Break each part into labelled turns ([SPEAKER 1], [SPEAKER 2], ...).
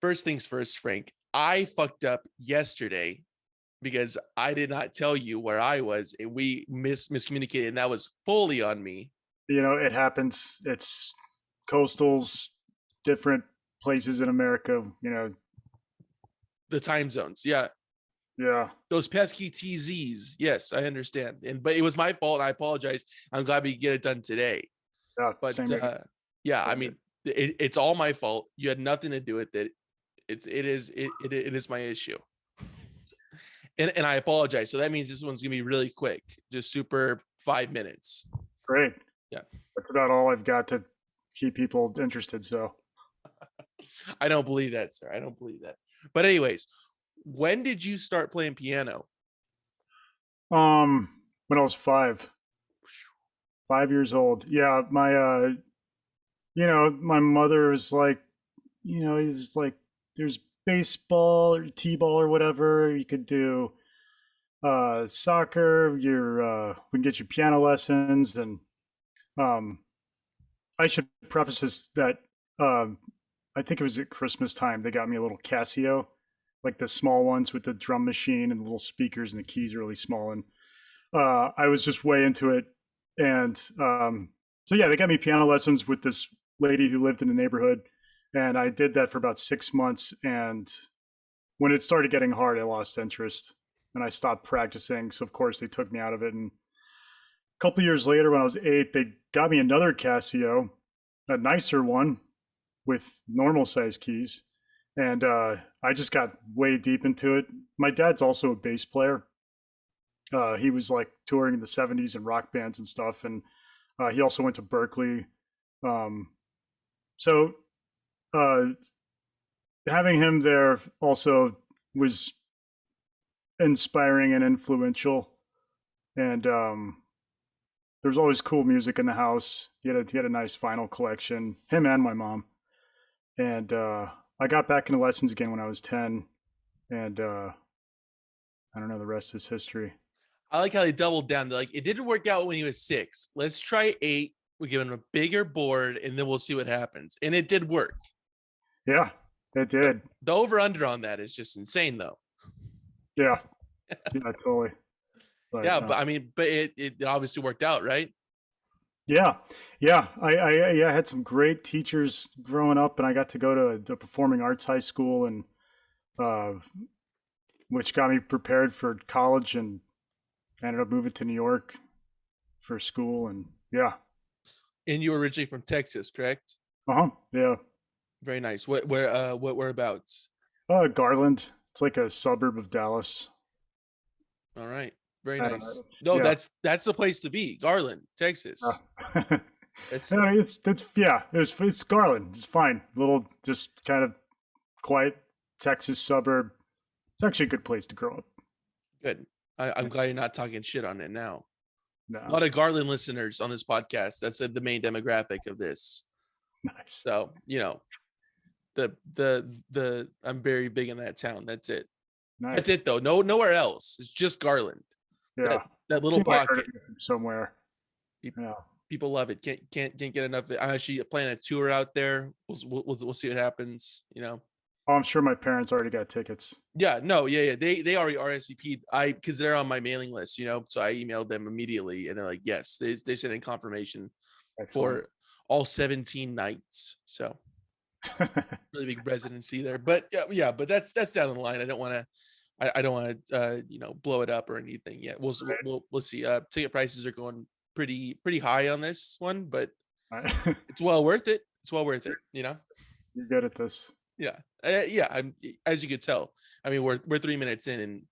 [SPEAKER 1] First things first, Frank, I fucked up yesterday because I did not tell you where I was, and we miscommunicated, and that was fully on me.
[SPEAKER 2] It happens. It's coastals, different places in America.
[SPEAKER 1] The time zones, yeah,
[SPEAKER 2] Yeah,
[SPEAKER 1] those pesky TZs. Yes, I understand, but it was my fault. And I apologize. I'm glad we get it done today.
[SPEAKER 2] yeah,
[SPEAKER 1] But
[SPEAKER 2] same here.
[SPEAKER 1] yeah, I mean, it's all my fault. You had nothing to do with it. It is my issue. And I apologize. So that means this one's gonna be really quick, just super 5 minutes.
[SPEAKER 2] Great.
[SPEAKER 1] Yeah.
[SPEAKER 2] That's about all I've got to keep people interested. So,
[SPEAKER 1] I don't believe that, sir. I don't believe that. But anyways, when did you start playing piano?
[SPEAKER 2] when I was 5 years old. Yeah, my mother was like, he's like, there's baseball or t-ball or whatever. You could do soccer. We can get you piano lessons, and um, I should preface this that I think it was at Christmas time they got me a little Casio, like the small ones with the drum machine and the little speakers and the keys are really small. And I was just way into it, and so yeah, they got me piano lessons with this lady who lived in the neighborhood, and I did that for about 6 months. And when it started getting hard, I lost interest and I stopped practicing. So of course they took me out of it. And a couple years later, when I was 8, they got me another Casio, a nicer one with normal size keys. And I just got way deep into it. My dad's also a bass player. He was like touring in the 70s and rock bands and stuff. And he also went to Berkeley. So uh, having him there also was inspiring and influential. And there was always cool music in the house. He had a nice vinyl collection, him and my mom. And I got back into lessons again when I was 10. And I don't know, the rest is history.
[SPEAKER 1] I like how they doubled down. They're like, it didn't work out when he was 6. Let's try 8. We give him a bigger board, and then we'll see what happens. And it did work.
[SPEAKER 2] Yeah, it did.
[SPEAKER 1] The over-under on that is just insane, though.
[SPEAKER 2] Yeah, yeah, totally.
[SPEAKER 1] But, yeah, but I mean, but it obviously worked out, right?
[SPEAKER 2] Yeah, yeah. I had some great teachers growing up, and I got to go to the performing arts high school, and uh, which got me prepared for college, and I ended up moving to New York for school, and yeah.
[SPEAKER 1] And you were originally from Texas, correct?
[SPEAKER 2] Yeah.
[SPEAKER 1] Very nice. Whereabouts?
[SPEAKER 2] Garland. It's like a suburb of Dallas.
[SPEAKER 1] All right. Very nice. No, yeah. That's the place to be. Garland, Texas.
[SPEAKER 2] It's Garland. It's fine. Little, just kind of quiet Texas suburb. It's actually a good place to grow up.
[SPEAKER 1] Good. I'm glad you're not talking shit on it now.
[SPEAKER 2] No.
[SPEAKER 1] A lot of Garland listeners on this podcast. That's the main demographic of this.
[SPEAKER 2] Nice.
[SPEAKER 1] So, I'm very big in that town. That's it. Nice. That's it though. Nowhere else. It's just Garland.
[SPEAKER 2] Yeah.
[SPEAKER 1] That little pocket
[SPEAKER 2] somewhere.
[SPEAKER 1] People love it. Can't get enough of it. I'm actually planning a tour out there. We'll see what happens, Oh,
[SPEAKER 2] I'm sure my parents already got tickets.
[SPEAKER 1] Yeah, no, yeah. They already RSVP'd. Because they're on my mailing list, So I emailed them immediately, and they're like, yes, they sent in confirmation. Excellent. For all 17 nights. So really big residency there. But yeah, but that's down the line. I don't want to blow it up or anything yet. We'll see. Ticket prices are going pretty high on this one, but it's well worth it. It's well worth it.
[SPEAKER 2] You're good at this.
[SPEAKER 1] Yeah. I'm, as you could tell. I mean, we're 3 minutes in, and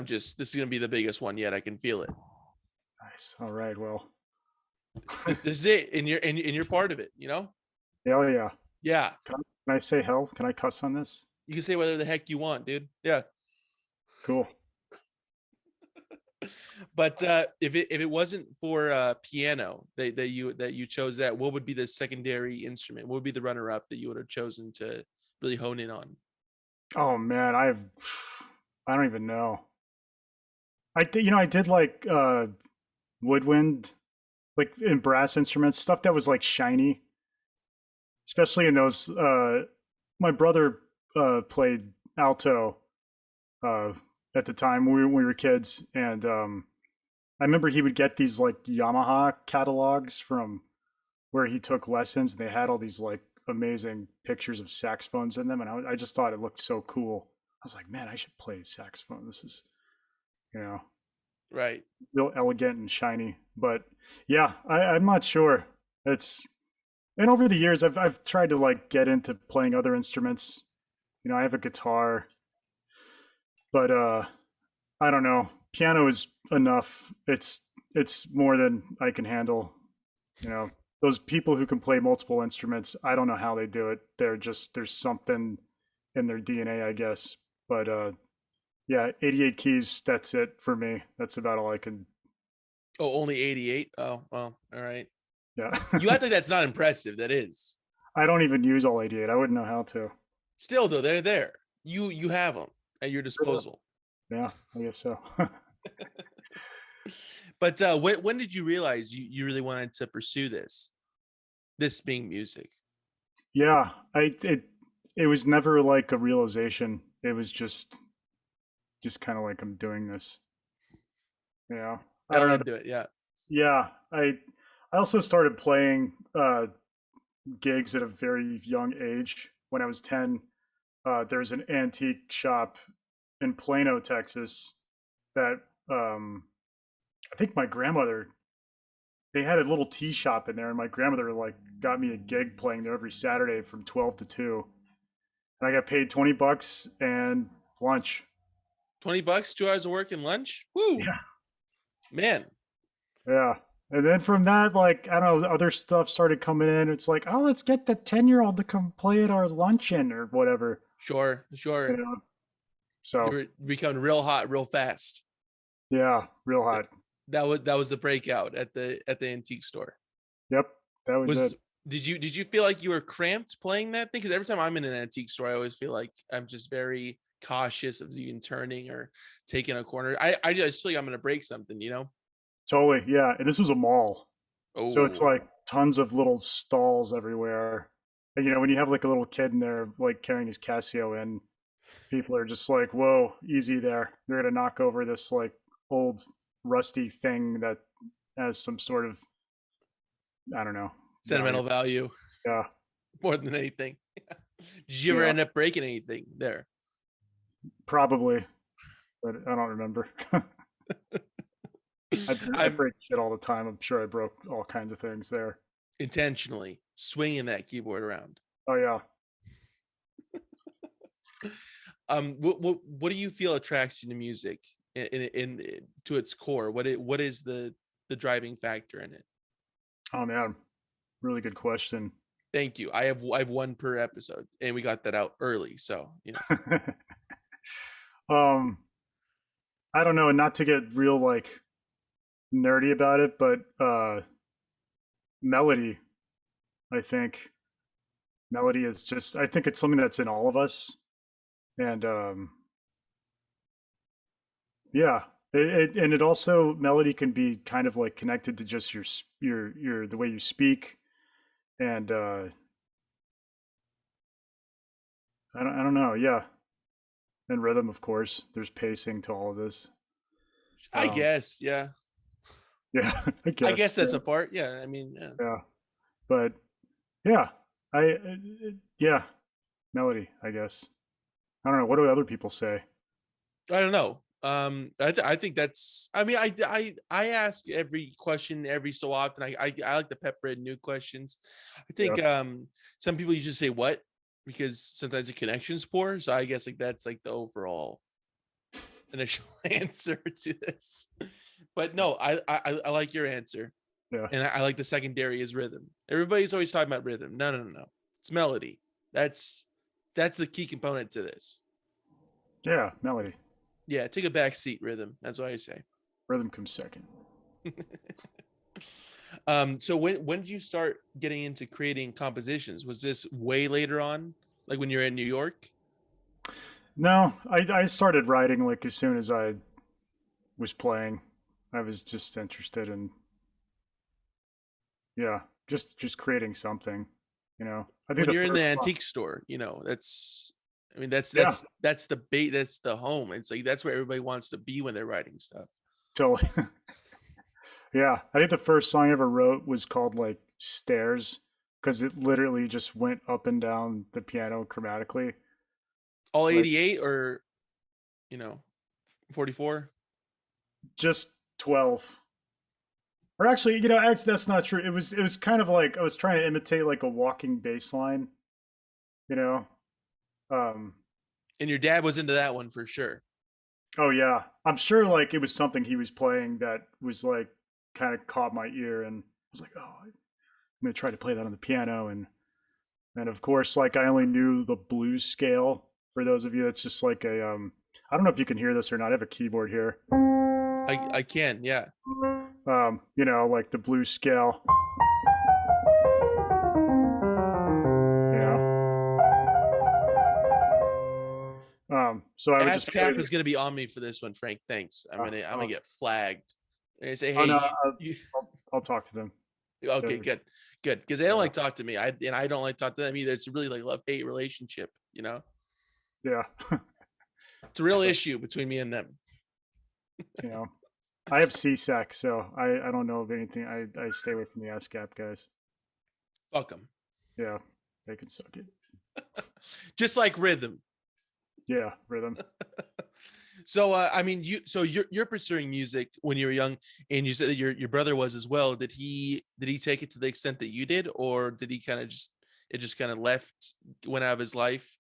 [SPEAKER 1] this is gonna be the biggest one yet. I can feel it.
[SPEAKER 2] Nice. All right. Well,
[SPEAKER 1] this is it, and you're part of it.
[SPEAKER 2] Hell yeah.
[SPEAKER 1] Yeah.
[SPEAKER 2] Can I say hell? Can I cuss on this?
[SPEAKER 1] You can say whatever the heck you want, dude. Yeah.
[SPEAKER 2] Cool.
[SPEAKER 1] But if it wasn't for piano that you chose, what would be the secondary instrument? What would be the runner-up that you would have chosen to really hone in on?
[SPEAKER 2] Oh man, I don't even know. I did like woodwind, like in brass instruments, stuff that was like shiny, especially in those. My brother played alto uh, at the time when we were kids, and I remember he would get these like Yamaha catalogs from where he took lessons. They had all these like amazing pictures of saxophones in them, and I just thought it looked so cool. I was like, man, I should play saxophone. This is, you know,
[SPEAKER 1] Right.
[SPEAKER 2] real elegant and shiny. But yeah, I'm not sure. It's and over the years, I've tried to like get into playing other instruments. You know, I have a guitar, but I don't know. Piano is enough. It's more than I can handle. You know, those people who can play multiple instruments, I don't know how they do it. They're just there's something in their DNA, I guess. But yeah, 88 keys, that's it for me. That's about all I can.
[SPEAKER 1] Oh, only 88. Oh, well, all right.
[SPEAKER 2] Yeah.
[SPEAKER 1] You act like that's not impressive. That is.
[SPEAKER 2] I don't even use all 88. I wouldn't know how to.
[SPEAKER 1] Still though, they're there. You have them at your disposal.
[SPEAKER 2] Yeah, I guess so.
[SPEAKER 1] But when did you realize you really wanted to pursue this being music?
[SPEAKER 2] Yeah, it was never like a realization. It was just kind of like I'm doing this. You know, I
[SPEAKER 1] Fell
[SPEAKER 2] don't know.
[SPEAKER 1] into it, yeah.
[SPEAKER 2] Yeah, I also started playing gigs at a very young age. When I was 10, there's an antique shop in Plano, Texas, that I think my grandmother, they had a little tea shop in there, and my grandmother like got me a gig playing there every Saturday from 12 to 2, and I got paid $20 and lunch.
[SPEAKER 1] $20, 2 hours of work and lunch. Woo,
[SPEAKER 2] Yeah,
[SPEAKER 1] man.
[SPEAKER 2] yeah. And then from that, like I don't know, other stuff started coming in. It's like, oh, let's get the 10-year-old to come play at our luncheon or whatever.
[SPEAKER 1] Sure.
[SPEAKER 2] You know?
[SPEAKER 1] You
[SPEAKER 2] So
[SPEAKER 1] were becoming real hot real fast.
[SPEAKER 2] yeah, real hot.
[SPEAKER 1] That was the breakout at the antique store.
[SPEAKER 2] Yep, that was it.
[SPEAKER 1] Did you feel like you were cramped playing that thing? Because every time I'm in an antique store, I always feel like I'm just very cautious of even turning or taking a corner. I just feel like I'm gonna break something, you know?
[SPEAKER 2] Totally, yeah. And this was a mall, so it's
[SPEAKER 1] Oh,
[SPEAKER 2] like tons of little stalls everywhere. And you know, when you have like a little kid in there, like carrying his Casio in, people are just like, "Whoa, easy there. They're gonna knock over this like old rusty thing that has some sort of I don't know value."
[SPEAKER 1] sentimental value
[SPEAKER 2] Yeah,
[SPEAKER 1] more than anything. Did you ever
[SPEAKER 2] yeah,
[SPEAKER 1] end up breaking anything there?
[SPEAKER 2] probably, but I don't remember. I
[SPEAKER 1] I'm
[SPEAKER 2] break shit all the time. I'm sure I broke all kinds of things there.
[SPEAKER 1] intentionally swinging that keyboard around.
[SPEAKER 2] Oh yeah.
[SPEAKER 1] What do you feel attracts you to music in to its core? What is the driving factor in it?
[SPEAKER 2] Oh man, really good question.
[SPEAKER 1] Thank you. I have one per episode, and we got that out early, so
[SPEAKER 2] um, I don't know, not to get real like nerdy about it, but melody, I think melody is just I think it's something that's in all of us. And yeah, and it also melody can be kind of like connected to just your the way you speak. And I don't know, yeah. And rhythm, of course. There's pacing to all of this.
[SPEAKER 1] I
[SPEAKER 2] Um,
[SPEAKER 1] guess, yeah.
[SPEAKER 2] yeah, I
[SPEAKER 1] I
[SPEAKER 2] guess.
[SPEAKER 1] guess that's a part. Yeah, I mean, yeah.
[SPEAKER 2] Yeah, but yeah, I yeah, melody, I guess. I don't know. What do other people say?
[SPEAKER 1] I don't know. I think that's. I mean, I ask every question every so often. I like to pepper in new questions. I
[SPEAKER 2] Yeah.
[SPEAKER 1] think some people usually say what because sometimes the connection's poor. So I guess like that's like the overall initial answer to this. But no, I like your answer,
[SPEAKER 2] Yeah.
[SPEAKER 1] and I like the secondary is rhythm. Everybody's always talking about rhythm. No. It's melody. That's the key component to this.
[SPEAKER 2] Yeah. Melody.
[SPEAKER 1] Yeah, take a back seat, rhythm. That's what I say.
[SPEAKER 2] Rhythm comes second.
[SPEAKER 1] So when did you start getting into creating compositions? Was this way later on, like when you're in New York?
[SPEAKER 2] No, I started writing like as soon as I was playing. I was just interested in yeah, just creating something. You know, I think
[SPEAKER 1] When
[SPEAKER 2] the
[SPEAKER 1] you're in the
[SPEAKER 2] first song.
[SPEAKER 1] antique store, that's I mean, that's
[SPEAKER 2] Yeah,
[SPEAKER 1] that's the bait, that's the home. It's like that's where everybody wants to be when they're writing stuff.
[SPEAKER 2] totally. Yeah, I think the first song I ever wrote was called like Stairs because it literally just went up and down the piano chromatically.
[SPEAKER 1] All
[SPEAKER 2] Like
[SPEAKER 1] 88 or 44?
[SPEAKER 2] just 12. Or actually, actually that's not true. It was kind of like I was trying to imitate like a walking bass line, you know. Um
[SPEAKER 1] And your dad was into that one for sure.
[SPEAKER 2] oh yeah. I'm sure like it was something he was playing that was like kind of caught my ear and I was like, "Oh, I'm going to try to play that on the piano." And of course, like I only knew the blues scale. For those of you, that's just like a I don't know if you can hear this or not. I have a keyboard here.
[SPEAKER 1] I can, yeah.
[SPEAKER 2] Like the blues scale. You know. So I would just play
[SPEAKER 1] ASCAP is gonna be on me for this one, Frank. Thanks. I'm gonna get flagged. And say,
[SPEAKER 2] oh
[SPEAKER 1] hey,
[SPEAKER 2] no,
[SPEAKER 1] you
[SPEAKER 2] I'll talk to them.
[SPEAKER 1] okay,
[SPEAKER 2] They're-
[SPEAKER 1] good, good. Because they don't
[SPEAKER 2] yeah,
[SPEAKER 1] like talk to me. I don't like talk to them either. It's really like love-hate relationship,
[SPEAKER 2] yeah.
[SPEAKER 1] It's a real issue between me and them.
[SPEAKER 2] you know, I have CSAC, so I don't know of anything. I stay away from the ASCAP guys.
[SPEAKER 1] Fuck them.
[SPEAKER 2] Yeah, they can suck it.
[SPEAKER 1] Just like rhythm.
[SPEAKER 2] Yeah, rhythm.
[SPEAKER 1] So I mean, you're pursuing music when you were young, and you said that your brother was as well. Did he take it to the extent that you did, or did he kind of just kind of went out of his life?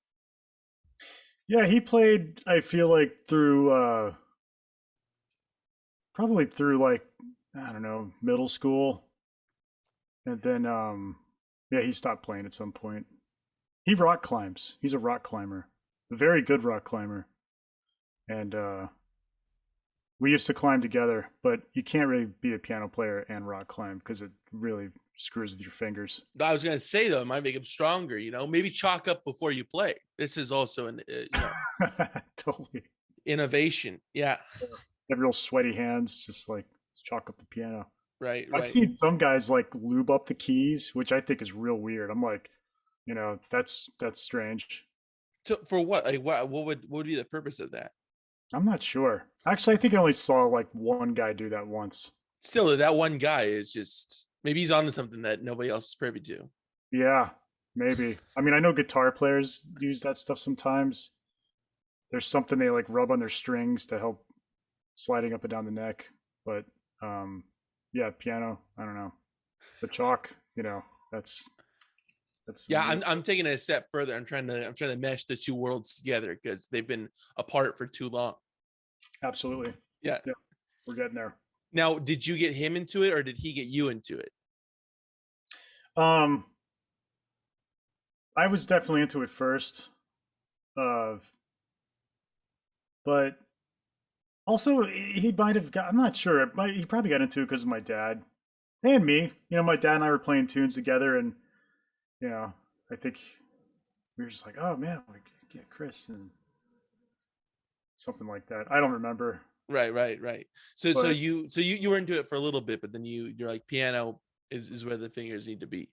[SPEAKER 2] Yeah, he played. I feel like through probably through like I don't know middle school, and then yeah, he stopped playing at some point. He rock climbs. He's a rock climber, a very good rock climber, and we used to climb together. But you can't really be a piano player and rock climb because it really screws with your fingers.
[SPEAKER 1] I was gonna say though, it might make him stronger. Maybe chalk up before you play. This is also an
[SPEAKER 2] Totally.
[SPEAKER 1] innovation. Yeah,
[SPEAKER 2] Have real sweaty hands, just like chalk up the piano.
[SPEAKER 1] right,
[SPEAKER 2] I've
[SPEAKER 1] right.
[SPEAKER 2] seen some guys like lube up the keys, which I think is real weird. I'm like, that's strange.
[SPEAKER 1] So for what? Like what would be the purpose of that?
[SPEAKER 2] I'm not sure. Actually, I think I only saw like one guy do that once.
[SPEAKER 1] Still, that one guy is just maybe he's on to something that nobody else is privy to.
[SPEAKER 2] Yeah, maybe. I mean, I know guitar players use that stuff sometimes. There's something they like rub on their strings to help sliding up and down the neck. But um, yeah, piano. I don't know. The chalk. That's that's
[SPEAKER 1] Yeah, I'm taking it a step further. I'm trying to mesh the two worlds together because they've been apart for too long.
[SPEAKER 2] absolutely.
[SPEAKER 1] Yeah.
[SPEAKER 2] Yeah, we're getting there.
[SPEAKER 1] Now, did you get him into it or did he get you into it?
[SPEAKER 2] Um, I was definitely into it first, uh, but also he might have got. I'm not sure. He probably got into it because of my dad and me. My dad and I were playing tunes together, and you know, I think we were just like, oh man, like get Chris and something like that. I don't remember,
[SPEAKER 1] Right. So
[SPEAKER 2] but
[SPEAKER 1] you were into it for a little bit, but then you're like piano is where the fingers need to be.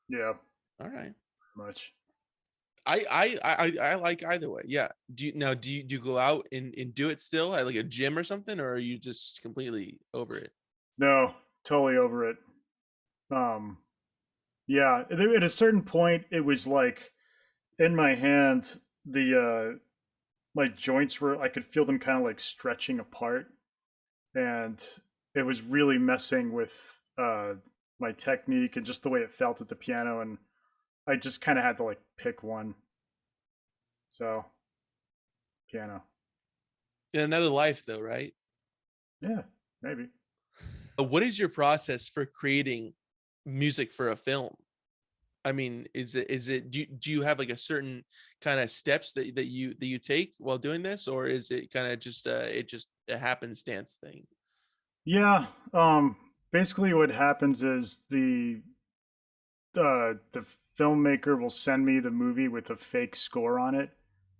[SPEAKER 2] yeah,
[SPEAKER 1] All right.
[SPEAKER 2] much.
[SPEAKER 1] I like either way. Yeah. Do you go out and do it still at like a gym or something, or are you just completely over it?
[SPEAKER 2] No, totally over it. Um, yeah, at a certain point, it was like in my hand, the my joints were I could feel them kind of like stretching apart, and it was really messing with my technique and just the way it felt at the piano, and I just kind of had to like pick one. So piano,
[SPEAKER 1] In another life though, right?
[SPEAKER 2] yeah, maybe.
[SPEAKER 1] What is your process for creating music for a film? I mean, is it do you have like a certain kind of steps that you take while doing this, or is it kind of just a happenstance thing?
[SPEAKER 2] Yeah, basically what happens is the filmmaker will send me the movie with a fake score on it,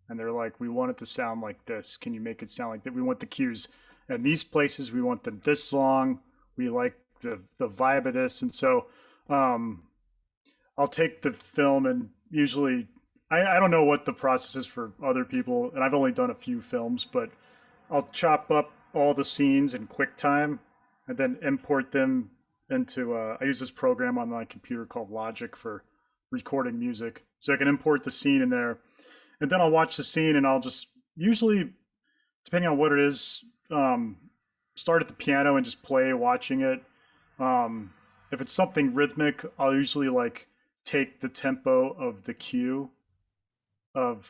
[SPEAKER 2] and they're like, we want it to sound like this, can you make it sound like that? We want the cues and these places, we want them this long, we like the vibe of this. And so I'll take the film, and usually I don't know what the process is for other people, and I've only done a few films, but I'll chop up all the scenes in QuickTime and then import them into. I use this program on my computer called Logic for recording music, so I can import the scene in there, and then I'll watch the scene and I'll just usually, depending on what it is, start at the piano and just play watching it. If it's something rhythmic, I'll usually like take the tempo of the cue of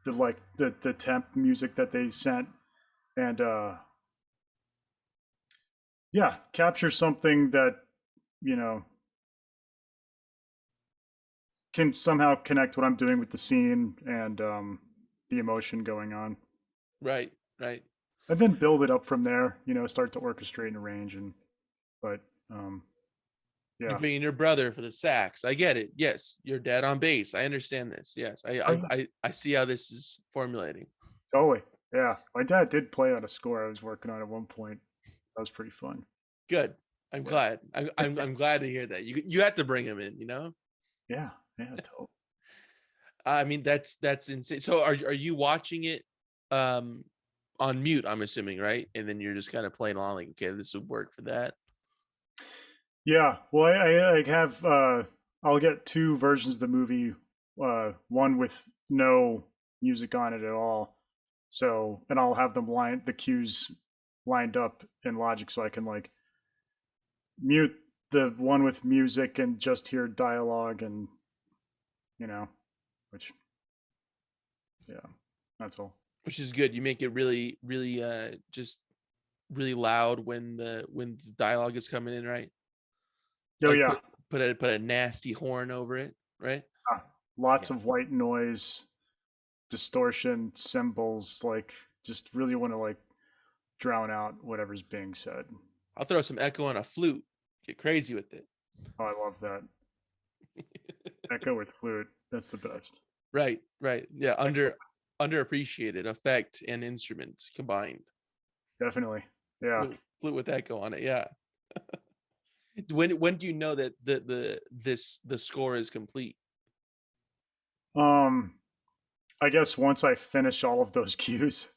[SPEAKER 2] the temp music that they sent and yeah, capture something that you know can somehow connect what I'm doing with the scene and the emotion going on,
[SPEAKER 1] Right, right.
[SPEAKER 2] and then build it up from there. Start to orchestrate and arrange, and but um,
[SPEAKER 1] You're
[SPEAKER 2] yeah.
[SPEAKER 1] bringing your brother for the sax. I get it. Yes, your dad on bass. I understand this. Yes,
[SPEAKER 2] Oh yeah,
[SPEAKER 1] I see how this is formulating.
[SPEAKER 2] totally. Yeah, my dad did play on a score I was working on at one point. That was pretty fun.
[SPEAKER 1] Good. I'm
[SPEAKER 2] Yeah,
[SPEAKER 1] glad. I'm glad to hear that. You had to bring him in.
[SPEAKER 2] yeah, yeah, totally.
[SPEAKER 1] I mean, that's insane. So are you watching it um on mute, I'm assuming, right? And then you're just kind of playing along like, okay, this would work for that.
[SPEAKER 2] Yeah, well, I have I'll get two versions of the movie, one with no music on it at all. So, and I'll have them the cues lined up in Logic so I can like mute the one with music and just hear dialogue and you know, which yeah, that's all.
[SPEAKER 1] Which is good. You make it really, really just really loud when the dialogue is coming in, right?
[SPEAKER 2] Oh
[SPEAKER 1] Like
[SPEAKER 2] yeah,
[SPEAKER 1] put a nasty horn over it, right?
[SPEAKER 2] lots
[SPEAKER 1] Yeah.
[SPEAKER 2] of white noise, distortion, cymbals, like just really want to like drown out whatever's being said.
[SPEAKER 1] I'll throw some echo on a flute. Get crazy with it.
[SPEAKER 2] Oh, I love that. Echo with flute. That's the best.
[SPEAKER 1] Right, right. Yeah,
[SPEAKER 2] Echo,
[SPEAKER 1] underappreciated effect and instruments combined.
[SPEAKER 2] definitely. Yeah.
[SPEAKER 1] Flute with echo on it. Yeah. When do you know that the score is complete?
[SPEAKER 2] Um, I guess once I finish all of those cues,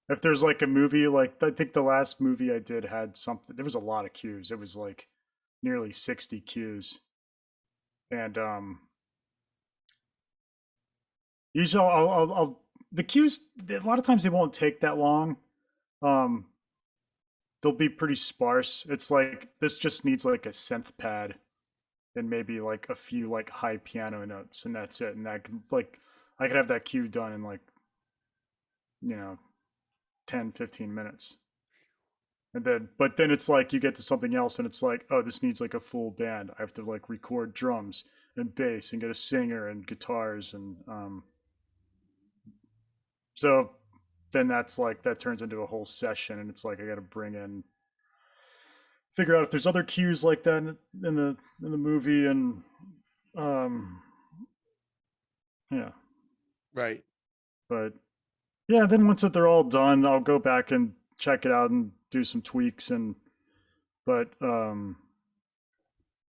[SPEAKER 2] if there's like a movie, like I think the last movie I did had something, there was a lot of cues. It was like nearly 60 cues. And usually the cues, a lot of times they won't take that long. Um, they'll be pretty sparse. It's like this just needs like a synth pad and maybe like a few like high piano notes, and that's it. And that can like I could have that cue done in like you know 10-15 minutes. And then but then it's like you get to something else and it's like, oh, this needs like a full band. I have to like record drums and bass and get a singer and guitars and so then that's like that turns into a whole session, and it's like I got to bring in figure out if there's other cues like that in the movie, and um yeah.
[SPEAKER 1] Right.
[SPEAKER 2] But yeah, then once that they're all done, I'll go back and check it out and do some tweaks, and but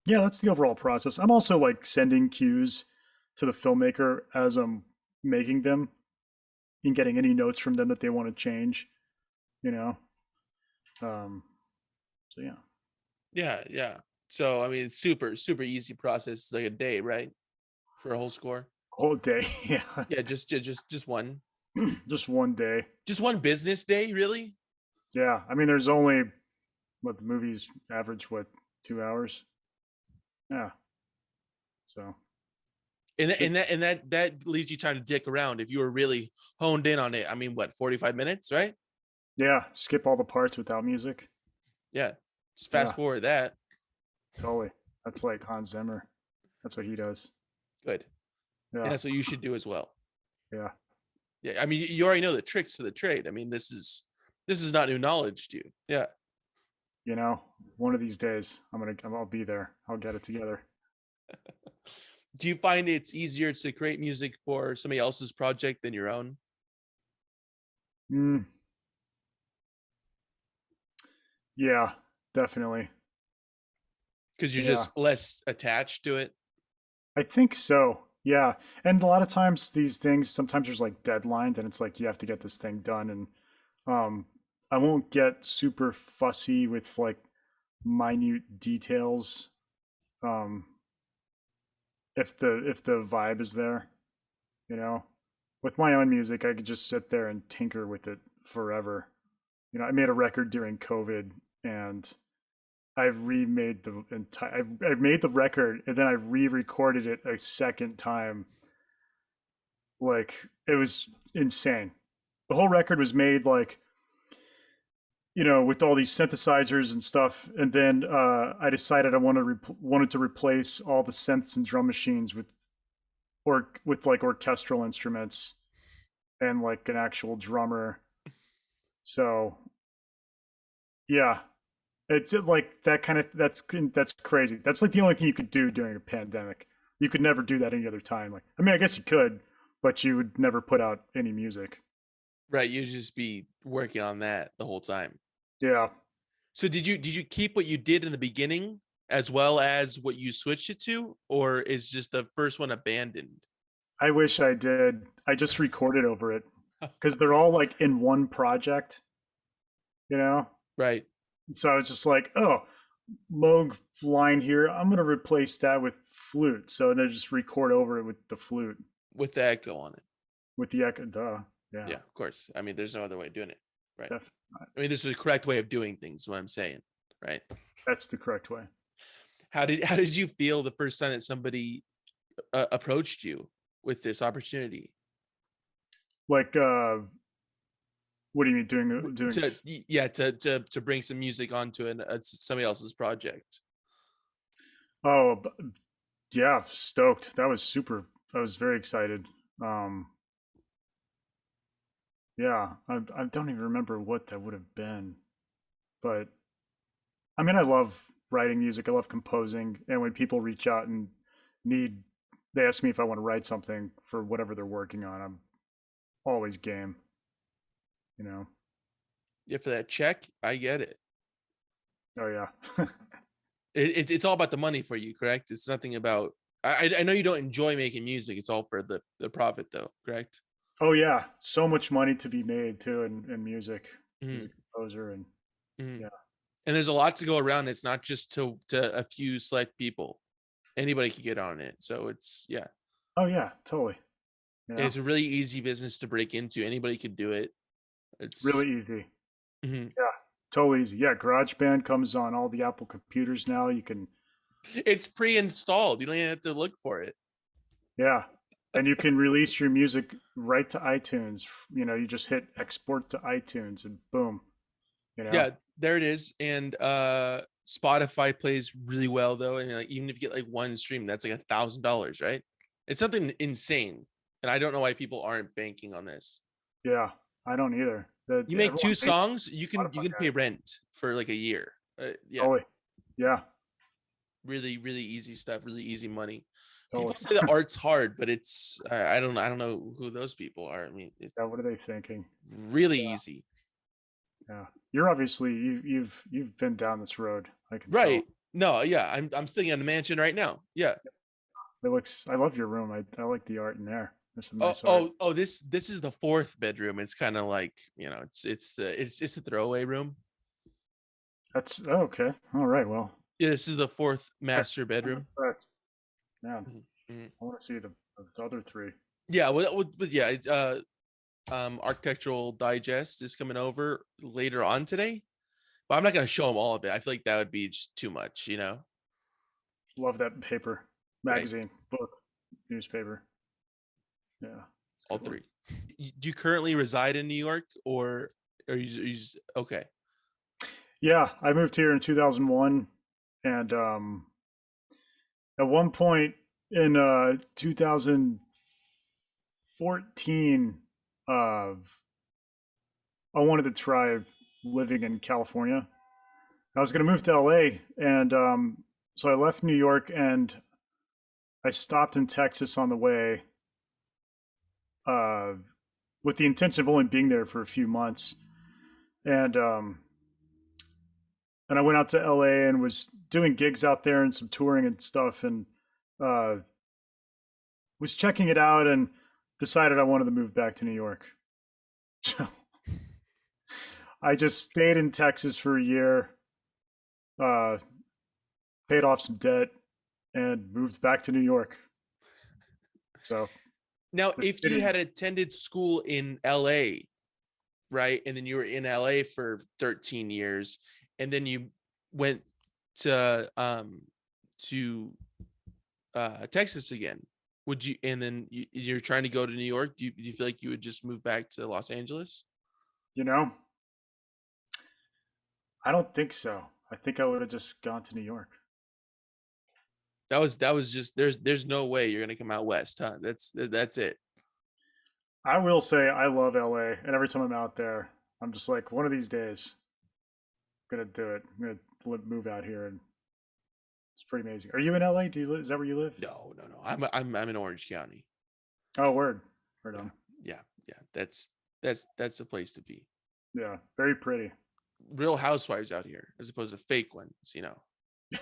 [SPEAKER 2] yeah, that's the overall process. I'm also like sending cues to the filmmaker as I'm making them and getting any notes from them that they want to change, you know. So yeah.
[SPEAKER 1] Yeah, yeah. So I mean, it's super easy process. It's like a day, right, for a whole score.
[SPEAKER 2] Whole day. Yeah.
[SPEAKER 1] Yeah, just one,
[SPEAKER 2] Just one day.
[SPEAKER 1] just one business day, really.
[SPEAKER 2] Yeah. I mean there's only what the movies average, what, 2 hours? Yeah. So
[SPEAKER 1] And
[SPEAKER 2] should
[SPEAKER 1] that leaves you time to dick around if you were really honed in on it. I mean, what, 45 minutes, right?
[SPEAKER 2] yeah, skip all the parts without music.
[SPEAKER 1] Yeah. Just fast
[SPEAKER 2] Yeah,
[SPEAKER 1] forward that.
[SPEAKER 2] totally. That's like Hans Zimmer. That's what he does.
[SPEAKER 1] Good. And
[SPEAKER 2] Yeah.
[SPEAKER 1] that's what you should do as well.
[SPEAKER 2] Yeah.
[SPEAKER 1] Yeah. I mean, you already know the tricks to the trade. I mean, this is not new knowledge to you. Yeah.
[SPEAKER 2] One of these days I'll be there. I'll get it together.
[SPEAKER 1] Do you find it's easier to create music for somebody else's project than your own?
[SPEAKER 2] Mm, yeah, definitely.
[SPEAKER 1] Because you're
[SPEAKER 2] Yeah.
[SPEAKER 1] just less attached to it.
[SPEAKER 2] I think so. Yeah. And a lot of times these things, sometimes there's like deadlines and it's like you have to get this thing done. And um I won't get super fussy with like minute details um if the vibe is there, you know. With my own music, I could just sit there and tinker with it forever. You know, I made a record during COVID and I've remade the entire. I've made the record and then I re-recorded it a second time. Like it was insane. The whole record was made like with all these synthesizers and stuff, and then I decided I wanted to replace all the synths and drum machines with like orchestral instruments and like an actual drummer. So yeah, it's like that kind of that's crazy. That's like the only thing you could do during a pandemic. You could never do that any other time. Like, I mean, I guess you could, but you would never put out any music.
[SPEAKER 1] Right. You just be working on that the whole time.
[SPEAKER 2] Yeah,
[SPEAKER 1] So did you keep what you did in the beginning as well as what you switched it to, or is just the first one abandoned?
[SPEAKER 2] I wish I did. I just recorded over it because they're all like in one project, you know?
[SPEAKER 1] Right.
[SPEAKER 2] So I was just like, oh, Moog line here. I'm gonna replace that with flute. So then just record over it with the flute,
[SPEAKER 1] With the echo on it.
[SPEAKER 2] with the echo. Duh. Yeah,
[SPEAKER 1] Yeah, of course. I mean, there's no other way of doing it. Right.
[SPEAKER 2] definitely.
[SPEAKER 1] I mean, this is the correct way of doing things, is what I'm saying. Right.
[SPEAKER 2] That's the correct way.
[SPEAKER 1] How did you feel the first time that somebody approached you with this opportunity?
[SPEAKER 2] Like, what do you mean doing?
[SPEAKER 1] To bring some music onto somebody else's project.
[SPEAKER 2] Oh, yeah, stoked. That was super. I was very excited. Um, yeah, I don't even remember what that would have been, but I mean, I love writing music. I love composing, and when people reach out and need, they ask me if I want to write something for whatever they're working on. I'm always game. You know.
[SPEAKER 1] Yeah, for that check, I get it.
[SPEAKER 2] Oh yeah.
[SPEAKER 1] It's all about the money for you, correct? It's nothing about. I know you don't enjoy making music. It's all for the profit, though, correct?
[SPEAKER 2] Oh yeah. So much money to be made too in music as a
[SPEAKER 1] Mhm,
[SPEAKER 2] composer, and
[SPEAKER 1] mhm.
[SPEAKER 2] yeah.
[SPEAKER 1] And there's a lot to go around. It's not just to a few select people. Anybody can get on it. So it's yeah,
[SPEAKER 2] Oh yeah. Totally. You
[SPEAKER 1] and
[SPEAKER 2] know,
[SPEAKER 1] it's a really easy business to break into. Anybody could do it. It's
[SPEAKER 2] really easy.
[SPEAKER 1] mhm.
[SPEAKER 2] Yeah. Totally easy. Yeah. GarageBand comes on all the Apple computers now. You can.
[SPEAKER 1] It's pre-installed. You don't even have to look for it.
[SPEAKER 2] Yeah. And you can release your music right to iTunes. You know, you just hit export to iTunes and boom. You know.
[SPEAKER 1] Yeah, there it is. And Spotify plays really well though. And like even if you get like one stream, that's like $1,000, right? It's something insane. And I don't know why people aren't banking on this.
[SPEAKER 2] Yeah. I don't either.
[SPEAKER 1] You make
[SPEAKER 2] Everyone
[SPEAKER 1] two
[SPEAKER 2] hates
[SPEAKER 1] songs, you can
[SPEAKER 2] Spotify
[SPEAKER 1] you can
[SPEAKER 2] guys.
[SPEAKER 1] pay rent for like a year. Yeah,
[SPEAKER 2] Totally. Yeah.
[SPEAKER 1] really, really easy stuff, really easy money. People
[SPEAKER 2] Totally.
[SPEAKER 1] say the art's hard, but it's I don't know who those people are. I mean, it's
[SPEAKER 2] Yeah. What are they thinking?
[SPEAKER 1] really
[SPEAKER 2] Yeah.
[SPEAKER 1] easy.
[SPEAKER 2] Yeah. You're obviously you've been down this road. I can tell.
[SPEAKER 1] Right. No, yeah, I'm sitting in a mansion right now. Yeah.
[SPEAKER 2] It looks. I love your room. I like the art in there. There's some
[SPEAKER 1] Oh,
[SPEAKER 2] nice art.
[SPEAKER 1] oh, oh, this is the fourth bedroom. It's kind of like, it's a throwaway room.
[SPEAKER 2] That's oh, okay. All right. Well,
[SPEAKER 1] Yeah, this is the fourth
[SPEAKER 2] yeah,
[SPEAKER 1] master
[SPEAKER 2] I'm
[SPEAKER 1] bedroom.
[SPEAKER 2] impressed. Man,
[SPEAKER 1] Mhm, mhm.
[SPEAKER 2] I want to see the other three.
[SPEAKER 1] Yeah, but yeah, Architectural Digest is coming over later on today, but I'm not gonna show them all of it. I feel like that would be just too much,
[SPEAKER 2] Love that paper,
[SPEAKER 1] right?
[SPEAKER 2] magazine, book, newspaper. Yeah, it's a
[SPEAKER 1] All
[SPEAKER 2] good one.
[SPEAKER 1] three. Do you currently reside in New York, or okay?
[SPEAKER 2] Yeah, I moved here in 2001, and at one point in 2014, uh, I wanted to try living in California. I was going to move to LA, and so I left New York and I stopped in Texas on the way, uh, with the intention of only being there for a few months. And I went out to LA and was doing gigs out there and some touring and stuff. And uh, was checking it out and decided I wanted to move back to New York. So I just stayed in Texas for a year, uh, paid off some debt, and moved back to New York. So
[SPEAKER 1] now, if you had attended school in LA, right, and then you were in LA for 13 years, and then you went to Texas again, would you? And then you're trying to go to New York. Do you feel like you would just move back to Los Angeles?
[SPEAKER 2] You know, I don't think so. I think I would have just gone to New York.
[SPEAKER 1] That was just there's no way you're gonna come out west, huh? That's it.
[SPEAKER 2] I will say I love LA, and every time I'm out there, I'm just like, one of these days, I'm gonna do it. I'm gonna move out here, and it's pretty amazing. Are you in LA? Do you live? Is that where you live?
[SPEAKER 1] No. I'm in Orange County.
[SPEAKER 2] Oh, word. Right on.
[SPEAKER 1] Yeah. That's the place to be.
[SPEAKER 2] Yeah, very pretty.
[SPEAKER 1] Real housewives out here, as opposed to fake ones, you know. So.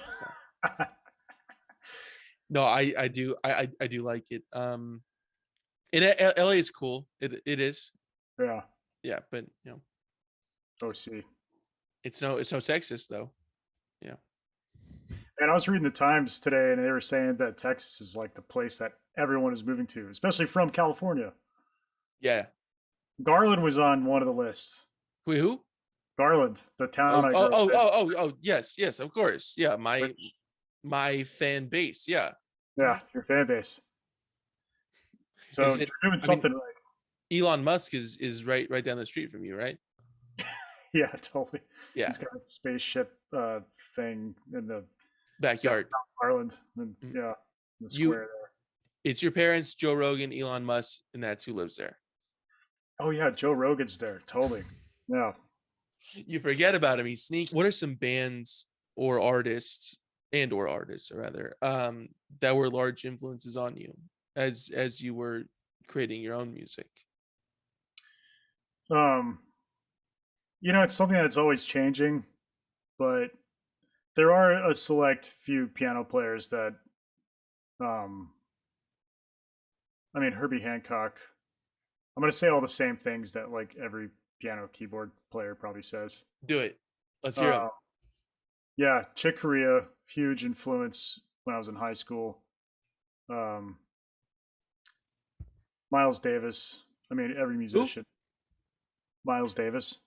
[SPEAKER 1] No, I do like it. And LA is cool. It is.
[SPEAKER 2] Yeah.
[SPEAKER 1] Yeah, but you know.
[SPEAKER 2] OC.
[SPEAKER 1] It's no Texas though. Yeah.
[SPEAKER 2] And I was reading the Times today, and they were saying that Texas is like the place that everyone is moving to, especially from California.
[SPEAKER 1] Yeah.
[SPEAKER 2] Garland was on one of the lists.
[SPEAKER 1] Wait, who?
[SPEAKER 2] Garland, the town I grew up in.
[SPEAKER 1] Yes, of course. Yeah, my fan base. Yeah.
[SPEAKER 2] Yeah, your fan base. So you're doing something right.
[SPEAKER 1] Elon Musk is right down the street from you, right?
[SPEAKER 2] Yeah, totally.
[SPEAKER 1] Yeah.
[SPEAKER 2] He's got a spaceship thing in the
[SPEAKER 1] backyard.
[SPEAKER 2] Garland. And, yeah, in the square there.
[SPEAKER 1] It's your parents, Joe Rogan, Elon Musk, and that's who lives there.
[SPEAKER 2] Oh yeah, Joe Rogan's there. Totally. Yeah.
[SPEAKER 1] You forget about him. He's sneaky. What are some bands or artists rather, that were large influences on you as you were creating your own music?
[SPEAKER 2] It's something that's always changing, but there are a select few piano players that, Herbie Hancock. I'm going to say all the same things that like every piano keyboard player probably says.
[SPEAKER 1] Do it. Let's hear it.
[SPEAKER 2] Yeah, Chick Corea, huge influence when I was in high school. Miles Davis. Every musician. Who? Miles Davis.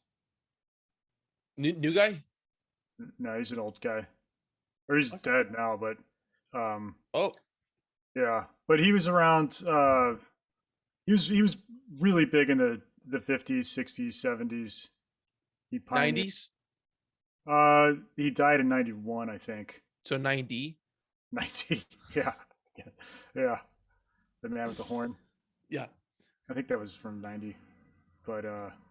[SPEAKER 1] New guy?
[SPEAKER 2] No, he's an old guy. Or he's dead now, but
[SPEAKER 1] oh.
[SPEAKER 2] Yeah. But he was around he was really big in the 50s, 60s, 70s.
[SPEAKER 1] 90s?
[SPEAKER 2] He died in 91, I think.
[SPEAKER 1] So 90.
[SPEAKER 2] 90. Yeah. The man with the horn.
[SPEAKER 1] Yeah.
[SPEAKER 2] I think that was from 90. But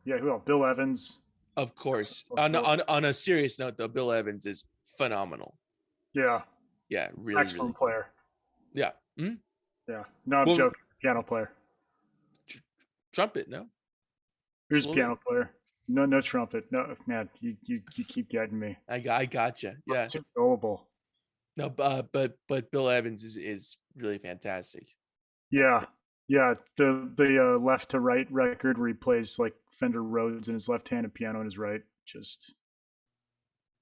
[SPEAKER 2] yeah, who else? Bill Evans.
[SPEAKER 1] Of course. On a serious note though, Bill Evans is phenomenal.
[SPEAKER 2] Yeah.
[SPEAKER 1] Yeah, really
[SPEAKER 2] excellent player.
[SPEAKER 1] Yeah. Mm-hmm.
[SPEAKER 2] Yeah. No, I'm joking. Piano player.
[SPEAKER 1] Trumpet, no?
[SPEAKER 2] Who's piano player? No trumpet. No, man, you keep getting me.
[SPEAKER 1] I gotcha. Yeah.
[SPEAKER 2] Too gullible.
[SPEAKER 1] No, but Bill Evans is really fantastic.
[SPEAKER 2] Yeah. Yeah. The left to right record where he plays like Fender Rhodes in his left hand and piano in his right. Just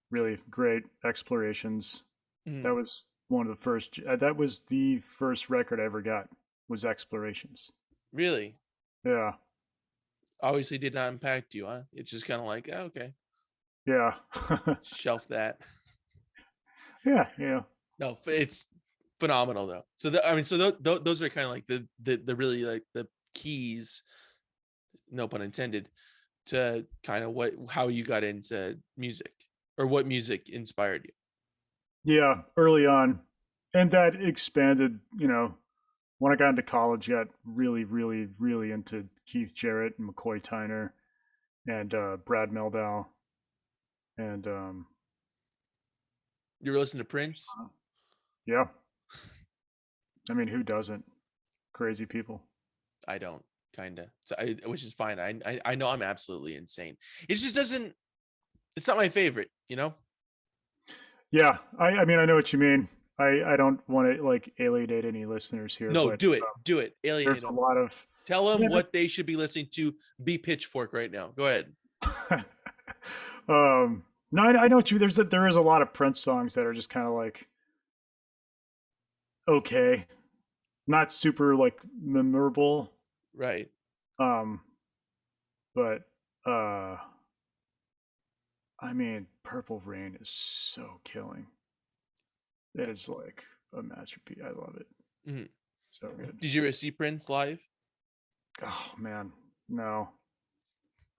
[SPEAKER 2] really great explorations. Mm. That was one of the first. That was the first record I ever got. Was Explorations.
[SPEAKER 1] Really?
[SPEAKER 2] Yeah.
[SPEAKER 1] Obviously did not impact you, huh? It's just kind of like, oh, okay.
[SPEAKER 2] Yeah.
[SPEAKER 1] Shelf that.
[SPEAKER 2] Yeah.
[SPEAKER 1] No, it's phenomenal though. So those are kind of like the really like the keys, no pun intended, to kind of how you got into music or what music inspired you.
[SPEAKER 2] Yeah, early on, and that expanded. When I got into college, I got really, really, really into Keith Jarrett and McCoy Tyner and Brad Mehldau. And
[SPEAKER 1] you were listening to Prince?
[SPEAKER 2] Yeah. Who doesn't? Crazy people.
[SPEAKER 1] I don't, kind of. So which is fine. I know I'm absolutely insane. It just doesn't. It's not my favorite,
[SPEAKER 2] Yeah, I know what you mean. I don't want to like alienate any listeners here,
[SPEAKER 1] No,
[SPEAKER 2] but
[SPEAKER 1] do it. Do it.
[SPEAKER 2] there's
[SPEAKER 1] Alienate
[SPEAKER 2] a
[SPEAKER 1] them.
[SPEAKER 2] lot of
[SPEAKER 1] Tell them
[SPEAKER 2] yeah,
[SPEAKER 1] what they should be listening to. Be Pitchfork right now. Go ahead.
[SPEAKER 2] no, I know what you. There is a lot of Prince songs that are just kind of like okay, not super like memorable.
[SPEAKER 1] Right.
[SPEAKER 2] Um, but I mean, Purple Rain is so killing. It is like a masterpiece. I love it.
[SPEAKER 1] Mm-hmm.
[SPEAKER 2] So good.
[SPEAKER 1] Did you ever see Prince live?
[SPEAKER 2] Oh man, no.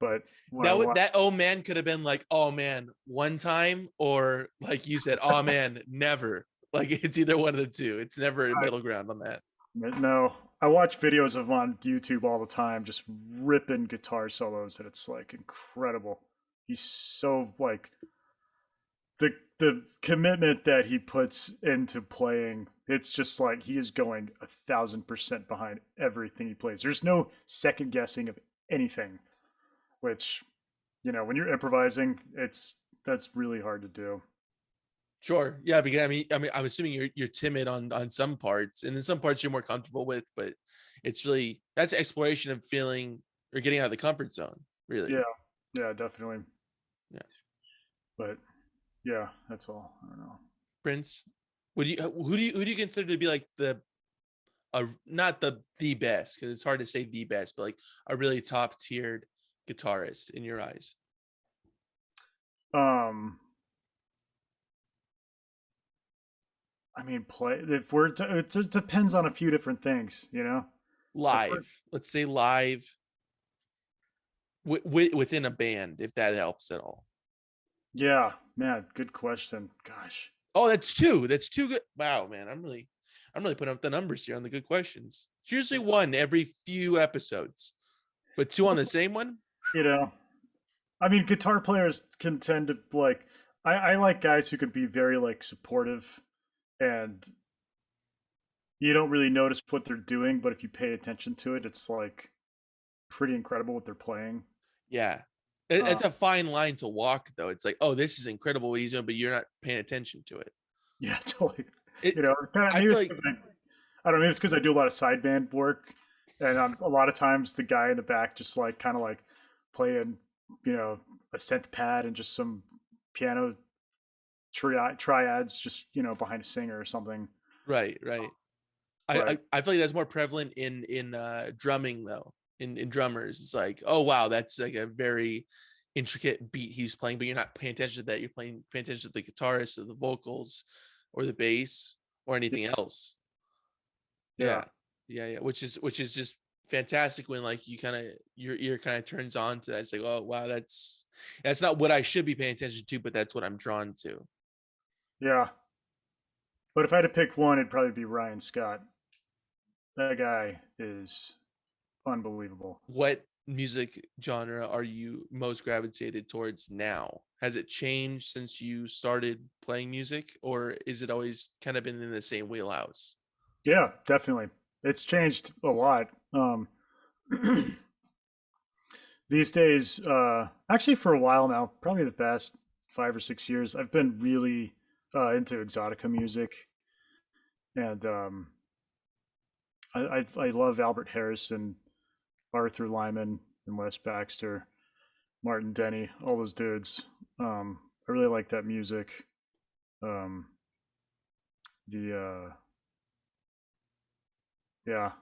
[SPEAKER 2] But
[SPEAKER 1] That oh man could have been like, oh man, one time, or like you said, oh man, never. Like it's either one of the two. It's never a middle ground on that.
[SPEAKER 2] no, I watch videos of on YouTube all the time, just ripping guitar solos, and it's like incredible. He's so like the commitment that he puts into playing. It's just like he is going 1,000% behind everything he plays. There's no second guessing of anything, which when you're improvising, that's really hard to do.
[SPEAKER 1] Sure. Yeah, because I'm assuming you're timid on some parts, and then some parts you're more comfortable with, but it's really that's exploration of feeling or getting out of the comfort zone, really.
[SPEAKER 2] Yeah, definitely.
[SPEAKER 1] Yeah.
[SPEAKER 2] But yeah, that's all. I don't know.
[SPEAKER 1] Prince, who do you consider to be like not the best, because it's hard to say the best, but like a really top tiered guitarist in your eyes?
[SPEAKER 2] I mean, it depends on a few different things,
[SPEAKER 1] Live, let's say live within a band, if that helps at all.
[SPEAKER 2] Yeah, man, good question. Gosh.
[SPEAKER 1] Oh, that's two good. Wow, man, I'm really putting up the numbers here on the good questions. It's usually one every few episodes, but two on the same one.
[SPEAKER 2] I mean, guitar players can tend to like. I like guys who can be very like supportive, and you don't really notice what they're doing, but if you pay attention to it, it's like pretty incredible what they're playing.
[SPEAKER 1] Yeah, it's a fine line to walk, though. It's like, oh, this is incredible what he's doing, but you're not paying attention to it.
[SPEAKER 2] Yeah, totally.
[SPEAKER 1] I feel like
[SPEAKER 2] I don't know. Maybe it's because I do a lot of sideband work, and a lot of times the guy in the back just like kind of like playing, a synth pad and just some piano triads, just behind a singer or something.
[SPEAKER 1] right. I feel like that's more prevalent in drumming, though. In drummers, it's like, oh wow, that's like a very intricate beat he's playing, but you're not paying attention to that. You're paying attention to the guitarist or the vocals or the bass or anything else. Yeah. Which is just fantastic when like you kind of your ear kind of turns on to that. It's like, oh wow, that's not what I should be paying attention to, but that's what I'm drawn to.
[SPEAKER 2] Yeah. But if I had to pick one, it'd probably be Ryan Scott. That guy is unbelievable.
[SPEAKER 1] What music genre are you most gravitated towards now? Has it changed since you started playing music, or is it always kind of been in the same wheelhouse?
[SPEAKER 2] Yeah, definitely. It's changed a lot. These days, actually for a while now, probably the past 5 or 6 years, I've been really into exotica music, and I love Albert Harrison, Arthur Lyman, and Wes Baxter, Martin Denny, all those dudes. I really like that music. Um, the Yeah.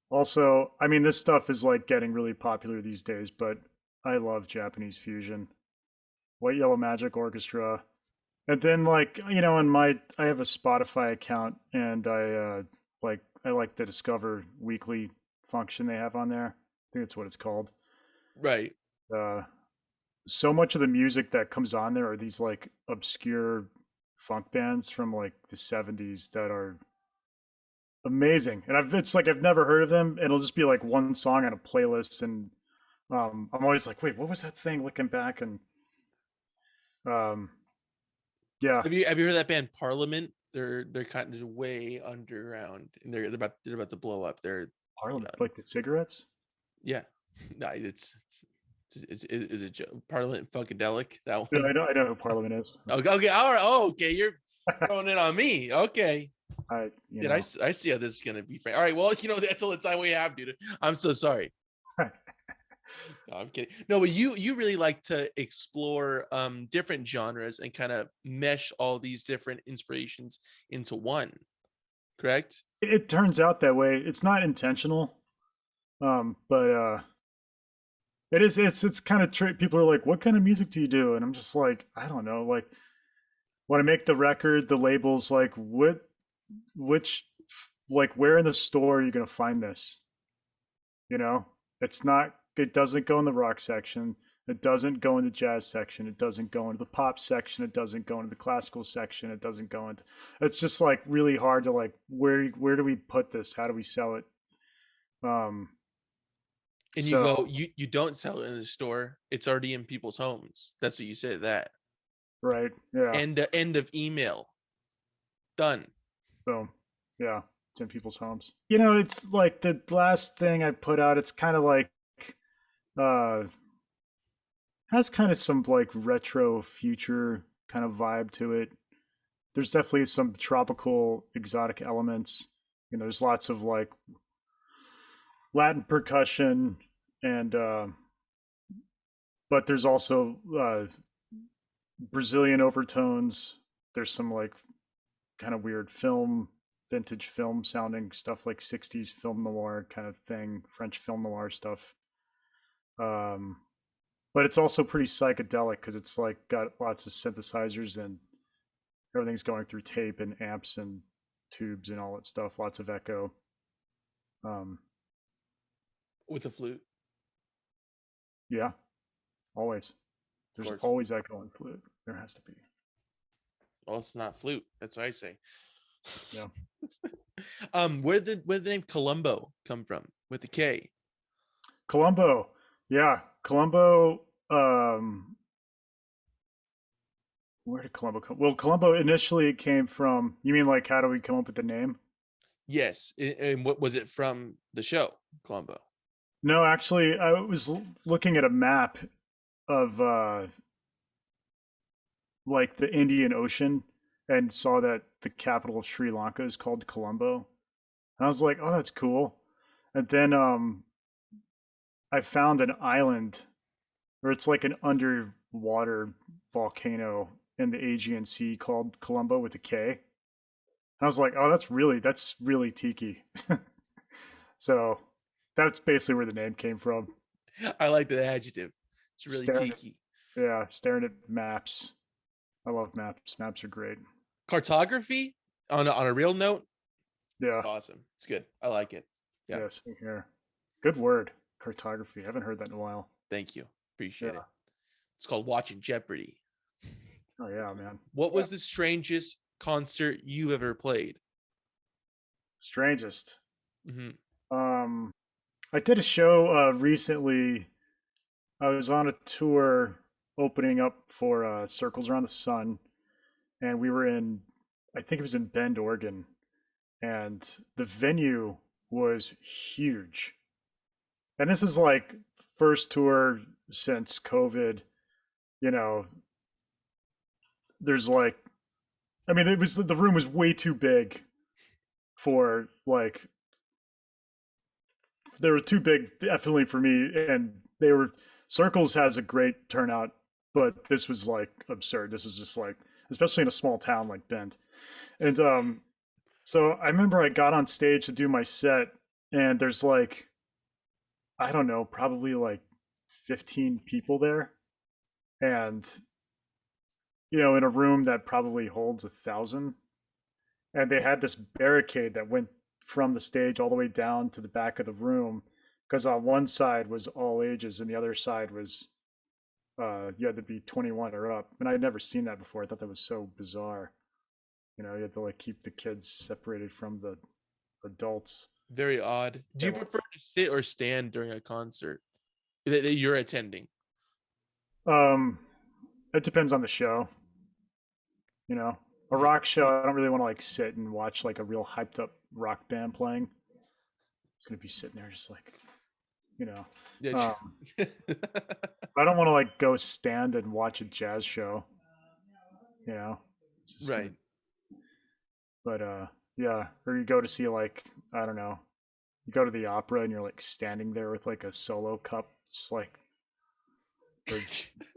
[SPEAKER 2] Also, I mean, this stuff is like getting really popular these days, but I love Japanese fusion, White Yellow Magic Orchestra, and then like I have a Spotify account, and I like the Discover Weekly function they have on there. I think that's what it's called.
[SPEAKER 1] Right.
[SPEAKER 2] Uh, so much of the music that comes on there are these like obscure funk bands from like the 70s that are amazing. And it's like I've never heard of them. And it'll just be like one song on a playlist, and I'm always like, wait, what was that thing? Looking back, and yeah.
[SPEAKER 1] Have you heard of that band Parliament? They're kind of way underground, and they're about to blow up. They're
[SPEAKER 2] Parliament, like the cigarettes.
[SPEAKER 1] Yeah, no, it's a joke. Parliament Funkadelic. That
[SPEAKER 2] Yeah,
[SPEAKER 1] one.
[SPEAKER 2] I know who Parliament is.
[SPEAKER 1] Okay, all right. Oh, okay. Throwing it on me. Okay.
[SPEAKER 2] I
[SPEAKER 1] See how this is gonna be. All right. Well, that's all the time we have, dude. I'm so sorry. No, I'm kidding. No, but you really like to explore different genres and kind of mesh all these different inspirations into one, correct?
[SPEAKER 2] It turns out that way. It's not intentional, but it is. It's kind of people are like, "What kind of music do you do?" And I'm just like, I don't know. Like when I make the record, the label's like, which, like, where in the store are you gonna find this? It's not. It doesn't go in the rock section. It doesn't go in the jazz section. It doesn't go into the pop section. It doesn't go into the classical section. It doesn't go into. It's just like really hard to like where do we put this? How do we sell it? Um,
[SPEAKER 1] And you go, you don't sell it in the store. It's already in people's homes. That's what you said. That
[SPEAKER 2] right? Yeah.
[SPEAKER 1] end of email. Done.
[SPEAKER 2] Boom. Yeah, it's in people's homes. It's like the last thing I put out. It's kind of like uh has kind of some like retro future kind of vibe to it. There's definitely some tropical exotic elements. There's lots of like Latin percussion and but there's also Brazilian overtones. There's some like kind of weird vintage film sounding stuff, like 60s film noir kind of thing, French film noir stuff. But it's also pretty psychedelic because it's like got lots of synthesizers and everything's going through tape and amps and tubes and all that stuff. Lots of echo.
[SPEAKER 1] With a flute.
[SPEAKER 2] Yeah, always. There's always echo and flute. There has to be.
[SPEAKER 1] Well, it's not flute. That's what I say.
[SPEAKER 2] Yeah.
[SPEAKER 1] Where did the name Kolumbo come from with the K?
[SPEAKER 2] Kolumbo. Yeah, Kolumbo. Where did Kolumbo come? Well, Kolumbo initially came from. You mean like how do we come up with the name?
[SPEAKER 1] Yes, and what was it from the show Kolumbo?
[SPEAKER 2] No, actually, I was looking at a map of like the Indian Ocean and saw that the capital of Sri Lanka is called Colombo. And I was like, oh, that's cool. And then I found an island, or it's like an underwater volcano in the Aegean Sea called Colombo with a K. And I was like, oh, that's really tiki. So that's basically where the name came from.
[SPEAKER 1] I like the adjective. It's really tiki.
[SPEAKER 2] Staring at maps. I love maps. Maps are great.
[SPEAKER 1] Cartography on a real note.
[SPEAKER 2] Yeah.
[SPEAKER 1] Awesome. It's good. I like it.
[SPEAKER 2] Yeah. Yes. Here. Good word. Cartography. Haven't heard that in a while.
[SPEAKER 1] Thank you. Appreciate it. It's called Watching Jeopardy.
[SPEAKER 2] Oh yeah, man.
[SPEAKER 1] What was the strangest concert you ever played?
[SPEAKER 2] Strangest.
[SPEAKER 1] Mm-hmm.
[SPEAKER 2] I did a show recently. I was on a tour opening up for Circles Around the Sun, and we were I think it was in Bend, Oregon, and the venue was huge. And this is like first tour since COVID. There's like, I mean, the room was way too big for like. They were too big, definitely for me, and Circles has a great turnout, but this was like absurd. This was just like, especially in a small town like Bend. And so I remember I got on stage to do my set, and there's like, I don't know, probably like 15 people there. And, in a room that probably holds 1,000. And they had this barricade that went from the stage all the way down to the back of the room, because on one side was all ages and the other side was you had to be 21 or up. And I'd never seen that before. I thought that was so bizarre. You had to like keep the kids separated from the adults.
[SPEAKER 1] Very odd. Do you prefer to sit or stand during a concert that you're attending?
[SPEAKER 2] It depends on the show. A rock show, I don't really want to like sit and watch like a real hyped up rock band playing. It's gonna be sitting there just like, I don't want to like go stand and watch a jazz show.
[SPEAKER 1] Right.
[SPEAKER 2] But yeah, or you go to see like, I don't know, you go to the opera and you're like standing there with like a solo cup, just like for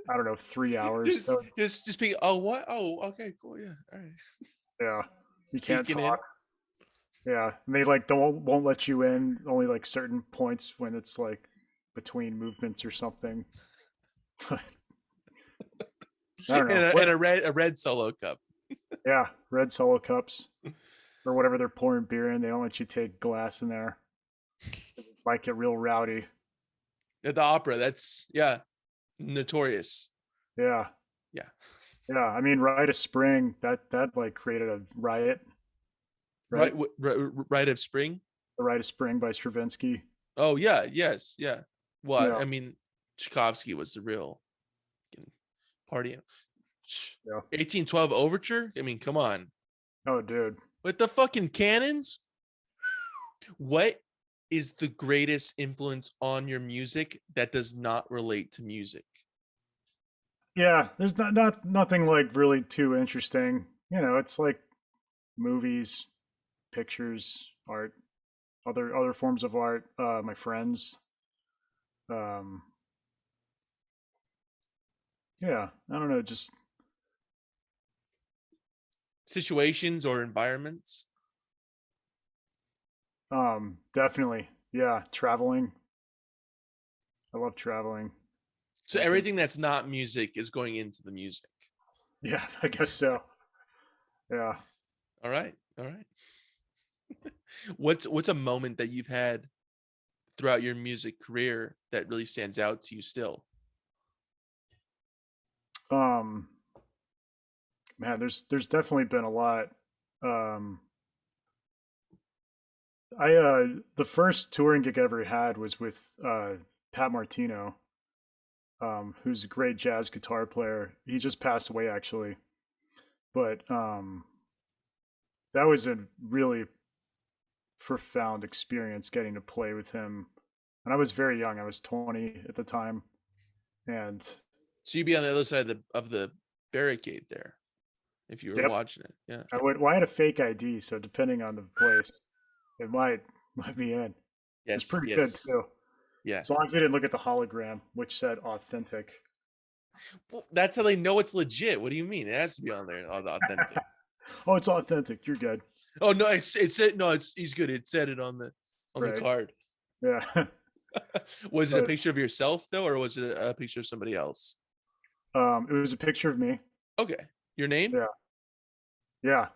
[SPEAKER 2] I don't know 3 hours. So
[SPEAKER 1] just being, oh, what? Oh, okay, cool. Yeah. All right.
[SPEAKER 2] yeah, you can't
[SPEAKER 1] Peeking in.
[SPEAKER 2] talk. Yeah, and they like don't won't let you in only like certain points when it's like between movements or something. But I don't know.
[SPEAKER 1] And
[SPEAKER 2] What?
[SPEAKER 1] a red solo cup.
[SPEAKER 2] Yeah, red solo cups or whatever they're pouring beer in. They don't let you take glass in there. Might get real rowdy.
[SPEAKER 1] At the opera, that's yeah, notorious.
[SPEAKER 2] Yeah,
[SPEAKER 1] Yeah.
[SPEAKER 2] yeah. I mean, Rite of Spring that like created a riot, right?
[SPEAKER 1] Right, Rite of Spring.
[SPEAKER 2] The Rite of Spring by Stravinsky.
[SPEAKER 1] Oh yeah, yes, yeah. Well,
[SPEAKER 2] Yeah,
[SPEAKER 1] I mean, Tchaikovsky was the real party.
[SPEAKER 2] yeah.
[SPEAKER 1] 1812 overture. I mean, come on,
[SPEAKER 2] Oh, dude.
[SPEAKER 1] with the fucking cannons. What is the greatest influence on your music that does not relate to music?
[SPEAKER 2] Yeah, there's nothing like really too interesting. You know, it's like movies, pictures, art, other forms of art. My friends. Um, yeah, I don't know, just
[SPEAKER 1] Situations or environments?
[SPEAKER 2] definitely. Yeah, traveling. I love traveling.
[SPEAKER 1] So
[SPEAKER 2] I've been.
[SPEAKER 1] everything that's not music is going into the music.
[SPEAKER 2] Yeah, I guess so. Yeah.
[SPEAKER 1] All right, all right. What's a moment that you've had throughout your music career that really stands out to you still?
[SPEAKER 2] Um, man, there's definitely been a lot. Um, I the first touring gig I ever had was with Pat Martino, who's a great jazz guitar player. He just passed away actually, but that was a really profound experience getting to play with him. And I was very young. I was 20 at the time, and
[SPEAKER 1] So you'd be on the other side of the barricade there if you were
[SPEAKER 2] yep,
[SPEAKER 1] watching it. Yeah.
[SPEAKER 2] I would. Well, I had a fake ID, so depending on the place, it might let me in. It's
[SPEAKER 1] Yes.
[SPEAKER 2] pretty good
[SPEAKER 1] Yes.
[SPEAKER 2] too,
[SPEAKER 1] Yeah.
[SPEAKER 2] as long as I didn't look at the hologram, which said authentic.
[SPEAKER 1] Well, that's how they know it's legit. What do you mean? It has to be on there, all the authentic.
[SPEAKER 2] Oh, it's authentic. You're good,
[SPEAKER 1] Oh no, it said no. It's he's good. It said it on the
[SPEAKER 2] right?
[SPEAKER 1] card.
[SPEAKER 2] Yeah,
[SPEAKER 1] Was it a
[SPEAKER 2] but
[SPEAKER 1] picture of yourself though, or was it a picture of somebody else?
[SPEAKER 2] it was a picture of me.
[SPEAKER 1] Okay, your name?
[SPEAKER 2] Yeah, yeah.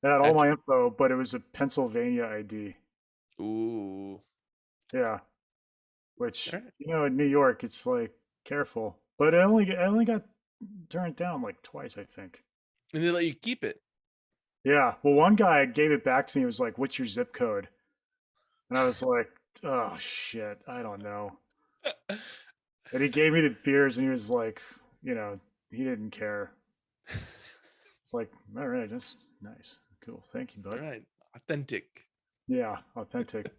[SPEAKER 2] It had all
[SPEAKER 1] Ad-
[SPEAKER 2] my info, but it was a Pennsylvania ID.
[SPEAKER 1] Ooh.
[SPEAKER 2] Yeah,
[SPEAKER 1] All
[SPEAKER 2] which
[SPEAKER 1] right.
[SPEAKER 2] in New York, it's like careful. But I only got turned down like twice, I think.
[SPEAKER 1] And they let you keep it.
[SPEAKER 2] Yeah. Well, one guy gave it back to me. Was like, "What's your zip code?" And I was like, "Oh shit, I don't know." And he gave me the beers, and he was like, he didn't care. It's like, all right, that's nice, cool, thank you,
[SPEAKER 1] All
[SPEAKER 2] bud.
[SPEAKER 1] right. Authentic.
[SPEAKER 2] Yeah, authentic.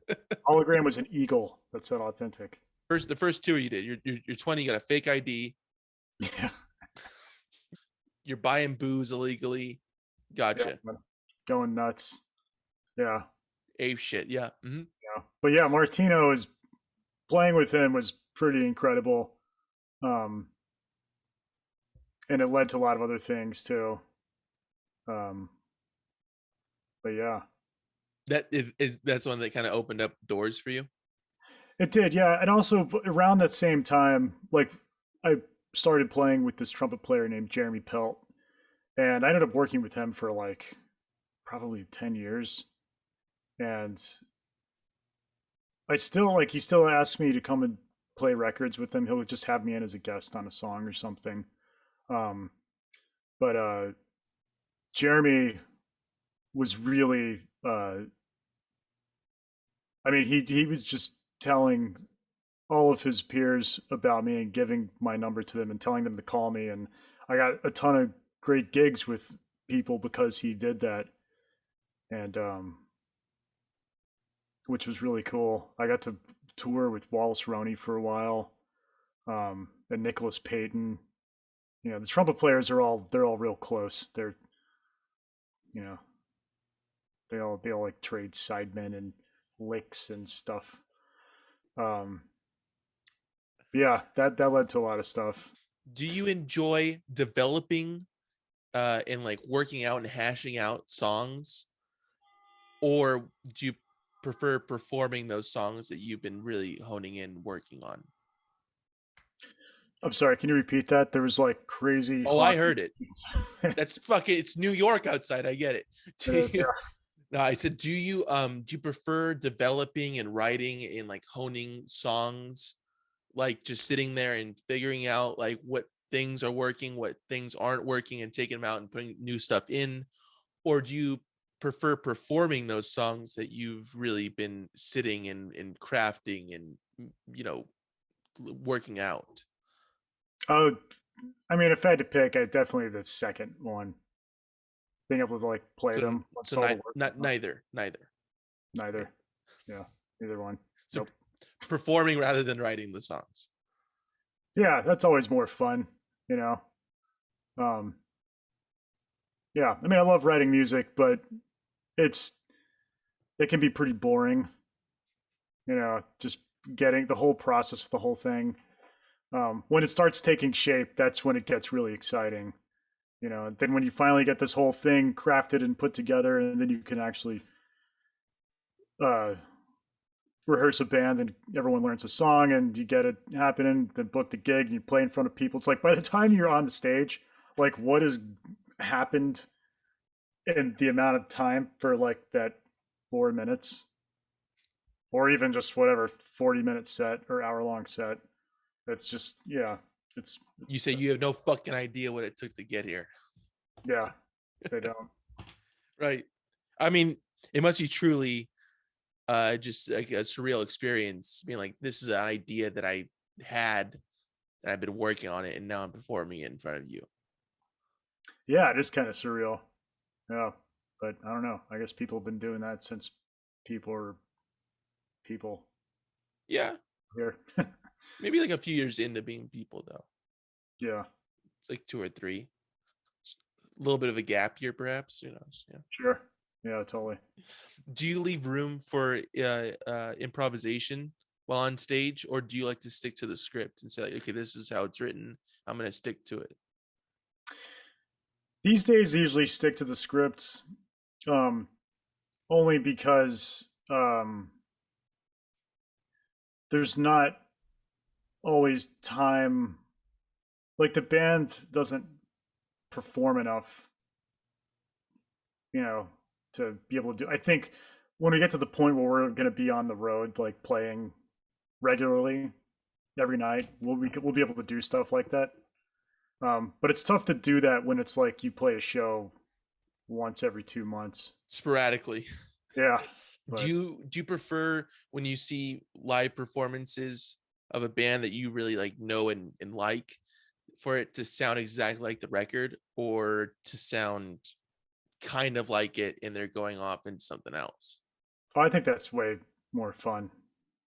[SPEAKER 2] Hologram was an eagle that said authentic.
[SPEAKER 1] The first tour you did. You're 20. You got a fake ID.
[SPEAKER 2] Yeah,
[SPEAKER 1] You're buying booze illegally.
[SPEAKER 2] yeah,
[SPEAKER 1] Gotcha.
[SPEAKER 2] man. Going nuts. Yeah,
[SPEAKER 1] Ape shit. Yeah. Hmm.
[SPEAKER 2] yeah. But yeah, Martino is playing with him was pretty incredible. Um, and it led to a lot of other things too. Um, but yeah,
[SPEAKER 1] That is that's one that kind of opened up doors for you.
[SPEAKER 2] it did. Yeah, and also around that same time, like I started playing with this trumpet player named Jeremy Pelt, and I ended up working with him for like probably 10 years. And I still like he still asks me to come and play records with him. He'll just have me in as a guest on a song or something. Um, but Jeremy was really I mean he was just telling all of his peers about me and giving my number to them and telling them to call me, and I got a ton of great gigs with people because he did that. And which was really cool. I got to tour with Wallace Roney for a while, and Nicholas Payton. The trumpet players are all they're all real close. They're you know They all like trade sidemen and licks and stuff. Um, yeah, that led to a lot of stuff.
[SPEAKER 1] Do you enjoy developing and like working out and hashing out songs, or do you prefer performing those songs that you've been really honing in working on?
[SPEAKER 2] I'm sorry, can you repeat that? There was like crazy
[SPEAKER 1] Oh, I
[SPEAKER 2] honking.
[SPEAKER 1] heard it. That's fucking, it's New York outside. I get it. Do you,
[SPEAKER 2] Yeah.
[SPEAKER 1] no, I said, do you prefer developing and writing and like honing songs, like just sitting there and figuring out like what things are working, what things aren't working, and taking them out and putting new stuff in? Or do you prefer performing those songs that you've really been sitting and crafting and, you know, working out?
[SPEAKER 2] Oh, I mean, if I had to pick, I definitely the second one. Being able to like play
[SPEAKER 1] So,
[SPEAKER 2] them once all the work.
[SPEAKER 1] not neither.
[SPEAKER 2] Neither. Yeah, neither one.
[SPEAKER 1] So
[SPEAKER 2] Nope.
[SPEAKER 1] performing rather than writing the songs.
[SPEAKER 2] Yeah, that's always more fun, you know. Um, yeah, I mean, I love writing music, but it's it can be pretty boring, you know, just getting the whole process of the whole thing. When it starts taking shape, that's when it gets really exciting, you know. And then when you finally get this whole thing crafted and put together, and then you can actually uh, rehearse a band and everyone learns a song and you get it happening, then book the gig and you play in front of people. It's like by the time you're on the stage, like what has happened in the amount of time for like that 4 minutes or even just whatever 40-minute set or hour-long set. It's just it's
[SPEAKER 1] You say you have no fucking idea what it took to get here.
[SPEAKER 2] yeah, they don't.
[SPEAKER 1] Right. I mean, it must be truly just like a surreal experience, being like, this is an idea that I had and I've been working on it and now I'm performing it in front of you.
[SPEAKER 2] Yeah, it is kind of surreal. Yeah, but I don't know. I guess people have been doing that since people are people
[SPEAKER 1] Yeah.
[SPEAKER 2] here.
[SPEAKER 1] Maybe like a few years into being people though.
[SPEAKER 2] Yeah,
[SPEAKER 1] Like 2 or 3. A little bit of a gap year, perhaps. Who knows? Yeah.
[SPEAKER 2] sure. Yeah, totally.
[SPEAKER 1] Do you leave room for improvisation while on stage, or do you like to stick to the script and say, like, okay, this is how it's written, I'm going to stick to it?
[SPEAKER 2] These days, I usually stick to the script, um, only because there's not always time. Like the band doesn't perform enough, you know, to be able to do. I think when we get to the point where we're going to be on the road, like playing regularly every night, we'll be able to do stuff like that. But it's tough to do that when it's like you play a show once every 2 months.
[SPEAKER 1] Sporadically.
[SPEAKER 2] Yeah,
[SPEAKER 1] Do
[SPEAKER 2] but
[SPEAKER 1] you prefer when you see live performances of a band that you really like know and like, for it to sound exactly like the record, or to sound kind of like it and they're going off into something else?
[SPEAKER 2] I think that's way more fun.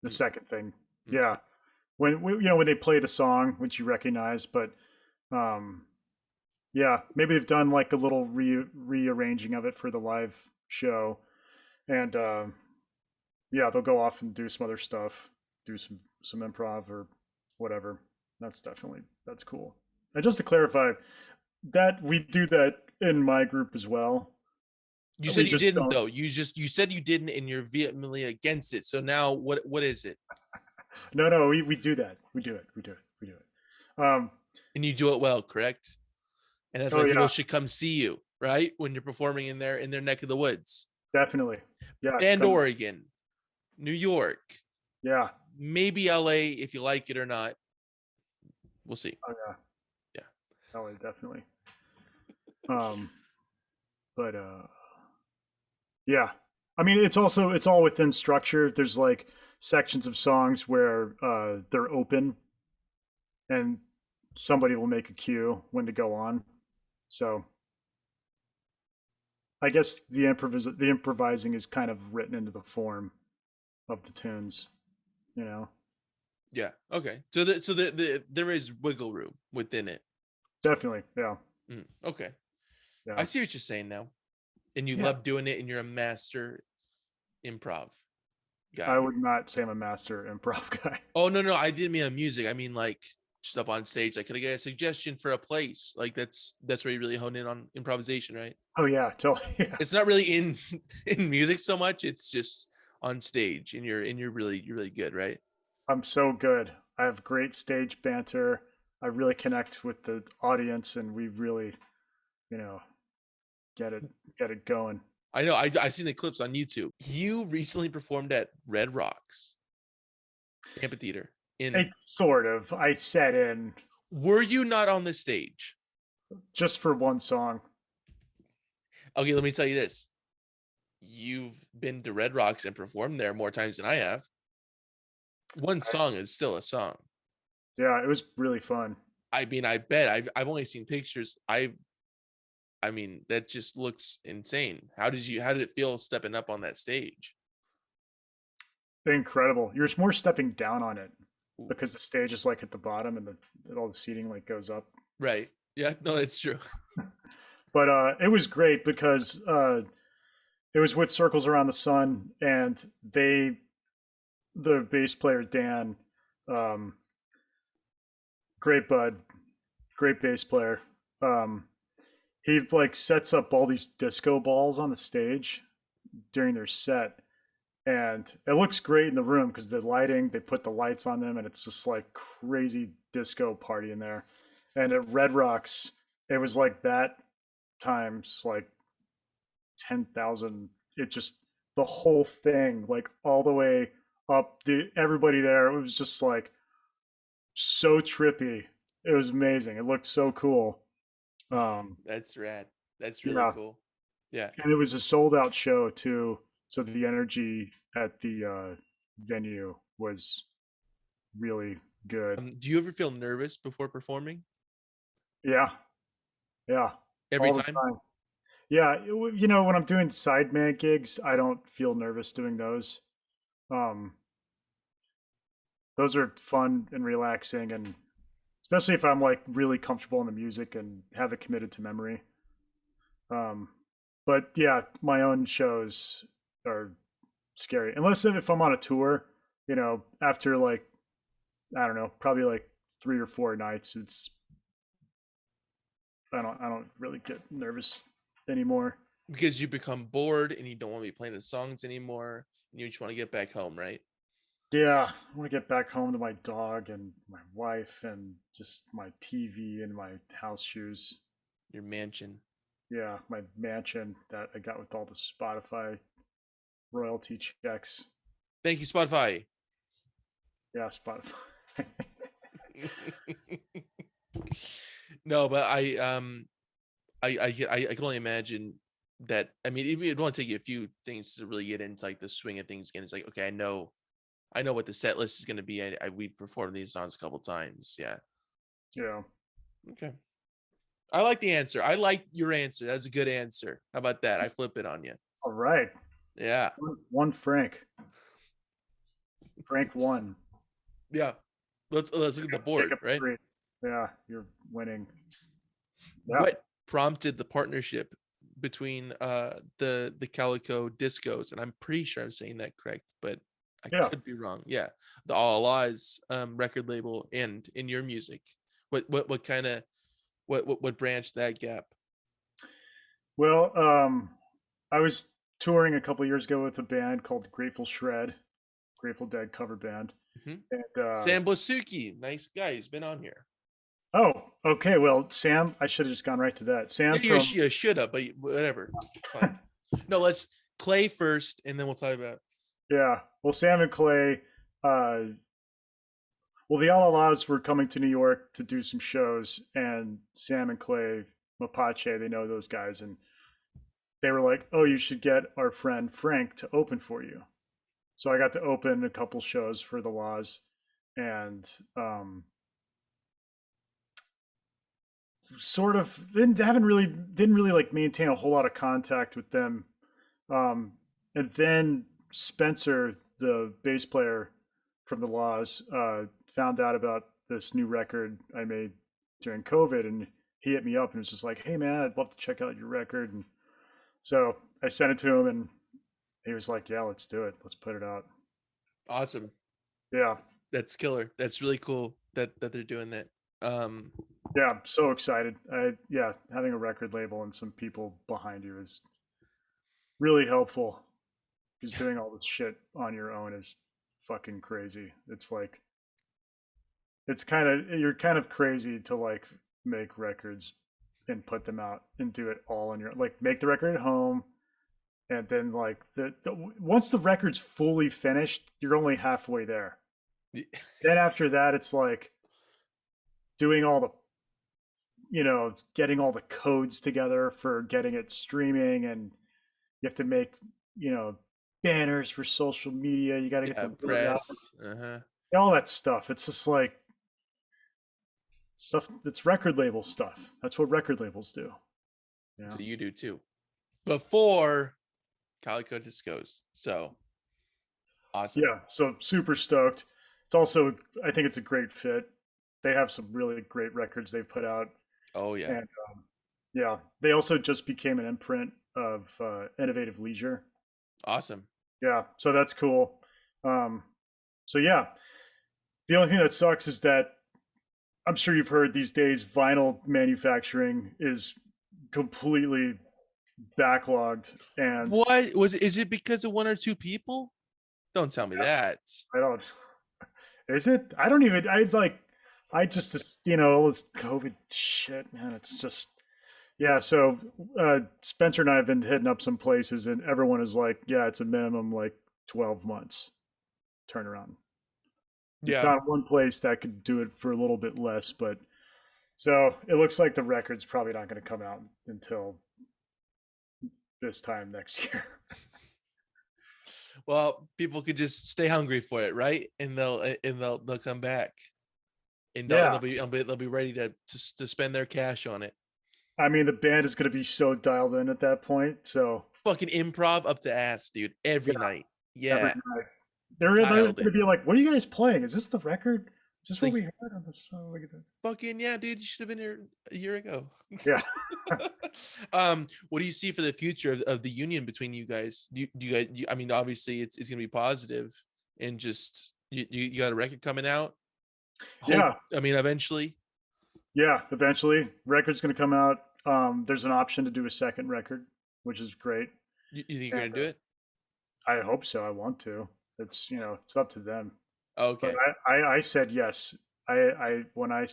[SPEAKER 2] The
[SPEAKER 1] Mm,
[SPEAKER 2] second thing,
[SPEAKER 1] mm.
[SPEAKER 2] yeah, when they play the song which you recognize, but um, yeah, maybe they've done like a little rearranging of it for the live show, and yeah, they'll go off and do some other stuff, do some improv or whatever. That's cool. And just to clarify, that we do that in my group as well.
[SPEAKER 1] You
[SPEAKER 2] We
[SPEAKER 1] said you
[SPEAKER 2] just
[SPEAKER 1] didn't
[SPEAKER 2] don't.
[SPEAKER 1] though. You said you didn't, and you're vehemently against it. So now what is it?
[SPEAKER 2] No, we do that. We do it.
[SPEAKER 1] And you do it well, correct? And that's
[SPEAKER 2] Oh
[SPEAKER 1] why people
[SPEAKER 2] yeah,
[SPEAKER 1] should come see you, right? When you're performing in their neck of the woods.
[SPEAKER 2] definitely. Yeah,
[SPEAKER 1] Bend,
[SPEAKER 2] come.
[SPEAKER 1] Oregon, New York,
[SPEAKER 2] Yeah.
[SPEAKER 1] maybe LA, if you like it or not. We'll see.
[SPEAKER 2] Oh yeah.
[SPEAKER 1] Yeah.
[SPEAKER 2] Oh, definitely. Um, but yeah. I mean, it's all within structure. There's like sections of songs where they're open, and somebody will make a cue when to go on. So I guess the improvising is kind of written into the form of the tunes, you know.
[SPEAKER 1] Yeah. Okay. So there is wiggle room within it.
[SPEAKER 2] Definitely, yeah,
[SPEAKER 1] Okay. I
[SPEAKER 2] yeah.
[SPEAKER 1] see what you're saying now. and you
[SPEAKER 2] Yeah.
[SPEAKER 1] love doing it, and you're a master improv
[SPEAKER 2] I
[SPEAKER 1] guy.
[SPEAKER 2] would not say I'm a master improv guy.
[SPEAKER 1] Oh no, I didn't mean on music. I mean like just up on stage. Like, could I get a suggestion for a place? Like that's where you really hone in on improvisation, right?
[SPEAKER 2] Oh yeah, totally. Yeah.
[SPEAKER 1] It's not really in in music so much. It's just on stage, and you're really good, right?
[SPEAKER 2] I'm so good. I have great stage banter. I really connect with the audience, and we really, you know, get it get it going.
[SPEAKER 1] I know. I've seen the clips on YouTube. You recently performed at Red Rocks Amphitheater. In
[SPEAKER 2] I sat in
[SPEAKER 1] Were you not on the stage?
[SPEAKER 2] just for one song.
[SPEAKER 1] Okay, let me tell you this. You've been to Red Rocks and performed there more times than I have. One
[SPEAKER 2] I,
[SPEAKER 1] song is still a song.
[SPEAKER 2] yeah, it was really fun.
[SPEAKER 1] I mean, I bet I've only seen pictures. I mean, that just looks insane. How did it feel stepping up on that stage?
[SPEAKER 2] Incredible. You're more stepping down on it
[SPEAKER 1] Ooh.
[SPEAKER 2] because the stage is like at the bottom and all the seating like goes up.
[SPEAKER 1] Right. Yeah, no, that's true.
[SPEAKER 2] But it was great because it was with Circles Around the Sun, and the bass player Dan, um, great bud, great bass player. Um, he like sets up all these disco balls on the stage during their set, and it looks great in the room because the lighting, they put the lights on them, and it's just like crazy disco party in there. And at Red Rocks, it was like that times like 10,000. It just, the whole thing, like all the way up, everybody there, it was just like so trippy. It was amazing. It looked so cool.
[SPEAKER 1] That's rad. That's really
[SPEAKER 2] Yeah,
[SPEAKER 1] cool. Yeah.
[SPEAKER 2] and it was a sold out show too. So the energy at the venue was really good.
[SPEAKER 1] Do you ever feel nervous before performing?
[SPEAKER 2] Yeah, yeah,
[SPEAKER 1] Every
[SPEAKER 2] all the
[SPEAKER 1] time?
[SPEAKER 2] time. Yeah, when I'm doing sideman gigs, I don't feel nervous doing those. Um, those are fun and relaxing, and especially if I'm like really comfortable in the music and have it committed to memory. Um, but yeah, my own shows are scary unless if I'm on a tour. After like, I don't know, probably like 3 or 4 nights, it's I don't really get nervous anymore.
[SPEAKER 1] Because you become bored and you don't want to be playing the songs anymore, and you just want to get back home, right?
[SPEAKER 2] Yeah, I want to get back home to my dog and my wife and just my TV and my house shoes.
[SPEAKER 1] Your mansion.
[SPEAKER 2] Yeah, my mansion that I got with all the Spotify royalty checks.
[SPEAKER 1] Thank you, Spotify.
[SPEAKER 2] Yeah, Spotify.
[SPEAKER 1] No, but I can only imagine that. I mean, it'd want to take you a few things to really get into like the swing of things again. It's like, okay, I know what the set list is going to be. We've performed these songs a couple times. Yeah.
[SPEAKER 2] Yeah.
[SPEAKER 1] Okay. I like the answer. I like your answer. That's a good answer. How about that? I flip it on you.
[SPEAKER 2] All right.
[SPEAKER 1] Yeah.
[SPEAKER 2] One Frank. Frank won.
[SPEAKER 1] Yeah. Let's look at the board, right?
[SPEAKER 2] Yeah, you're winning. Yeah.
[SPEAKER 1] What prompted the partnership between the Calico Discos? And I'm pretty sure I'm saying that correct, but I could be wrong. Yeah. The All Laws record label and in your music. What kind of what branched that gap?
[SPEAKER 2] Well, I was touring a couple years ago with a band called Grateful Shred, Grateful Dead cover band.
[SPEAKER 1] Mm-hmm.
[SPEAKER 2] And
[SPEAKER 1] Sam Blasucki, nice guy. He's been on here.
[SPEAKER 2] oh, okay. Well, Sam, I should have just gone right to that. Sam
[SPEAKER 1] Yeah, you should have, but whatever. It's fine. No, let's Clay first, and then we'll talk about.
[SPEAKER 2] Yeah. Well, Sam and Clay. Well, the Alalas were coming to New York to do some shows, and Sam and Clay Mapache, they know those guys, and they were like, "Oh, you should get our friend Frank to open for you." So I got to open a couple shows for the Laws, and sort of didn't really like maintain a whole lot of contact with them. And then Spencer, the bass player from the Laws, found out about this new record I made during COVID, and he hit me up and was just like, "Hey man, I'd love to check out your record." And so I sent it to him, and he was like, "Yeah, let's do it. Let's put it out."
[SPEAKER 1] Awesome.
[SPEAKER 2] Yeah,
[SPEAKER 1] That's killer. That's really cool that they're doing that.
[SPEAKER 2] yeah, I'm so excited. Yeah, having a record label and some people behind you is really helpful, because doing all this shit on your own is fucking crazy. It's like you're kind of crazy to like make records and put them out and do it all on your, like, make the record at home, and then like once the record's fully finished, you're only halfway there. Then after that, it's like doing all the, getting all the codes together for getting it streaming, and you have to make, you know, banners for social media. You got to get
[SPEAKER 1] Yeah,
[SPEAKER 2] the word out,
[SPEAKER 1] press.
[SPEAKER 2] all that stuff. It's just like stuff that's record label stuff. That's what record labels do. Yeah.
[SPEAKER 1] So you do too. Before Calico Discos. So awesome.
[SPEAKER 2] Yeah. So super stoked. It's also, I think it's a great fit. They have some really great records they've put out.
[SPEAKER 1] Oh yeah.
[SPEAKER 2] And yeah, they also just became an imprint of Innovative Leisure.
[SPEAKER 1] Awesome.
[SPEAKER 2] Yeah. So that's cool. So yeah, the only thing that sucks is that I'm sure you've heard these days vinyl manufacturing is completely backlogged, and
[SPEAKER 1] What was it? Is it because of one or two people? Don't tell me that.
[SPEAKER 2] I don't, is it? I don't even, I just, all this COVID shit, man. It's just, yeah. So Spencer and I have been hitting up some places, and everyone is like, yeah, it's a minimum like 12 months turnaround. We
[SPEAKER 1] Yeah.
[SPEAKER 2] found one place that could do it for a little bit less, but so it looks like the record's probably not going to come out until this time next year.
[SPEAKER 1] Well, people could just stay hungry for it, right? And they'll come back, and they'll be ready to spend their cash on it.
[SPEAKER 2] I mean, the band is going to be so dialed in at that point. So
[SPEAKER 1] Fucking improv up the ass, dude. Every night. Yeah.
[SPEAKER 2] every night. They're going to be like, "What are you guys playing? Is this the record? Is this what we heard on the song?" Look at this.
[SPEAKER 1] Fucking yeah, dude. You should have been here a year ago.
[SPEAKER 2] Yeah.
[SPEAKER 1] What do you see for the future of the union between you guys? Do you guys? I mean, obviously, it's gonna be positive, and just you got a record coming out.
[SPEAKER 2] Yeah.
[SPEAKER 1] I mean, eventually.
[SPEAKER 2] Yeah, eventually, record's going to come out. There's an option to do a second record, which is great.
[SPEAKER 1] You think you're gonna do it?
[SPEAKER 2] I hope so. I want to. It's it's up to them.
[SPEAKER 1] Okay.
[SPEAKER 2] But I said yes. When I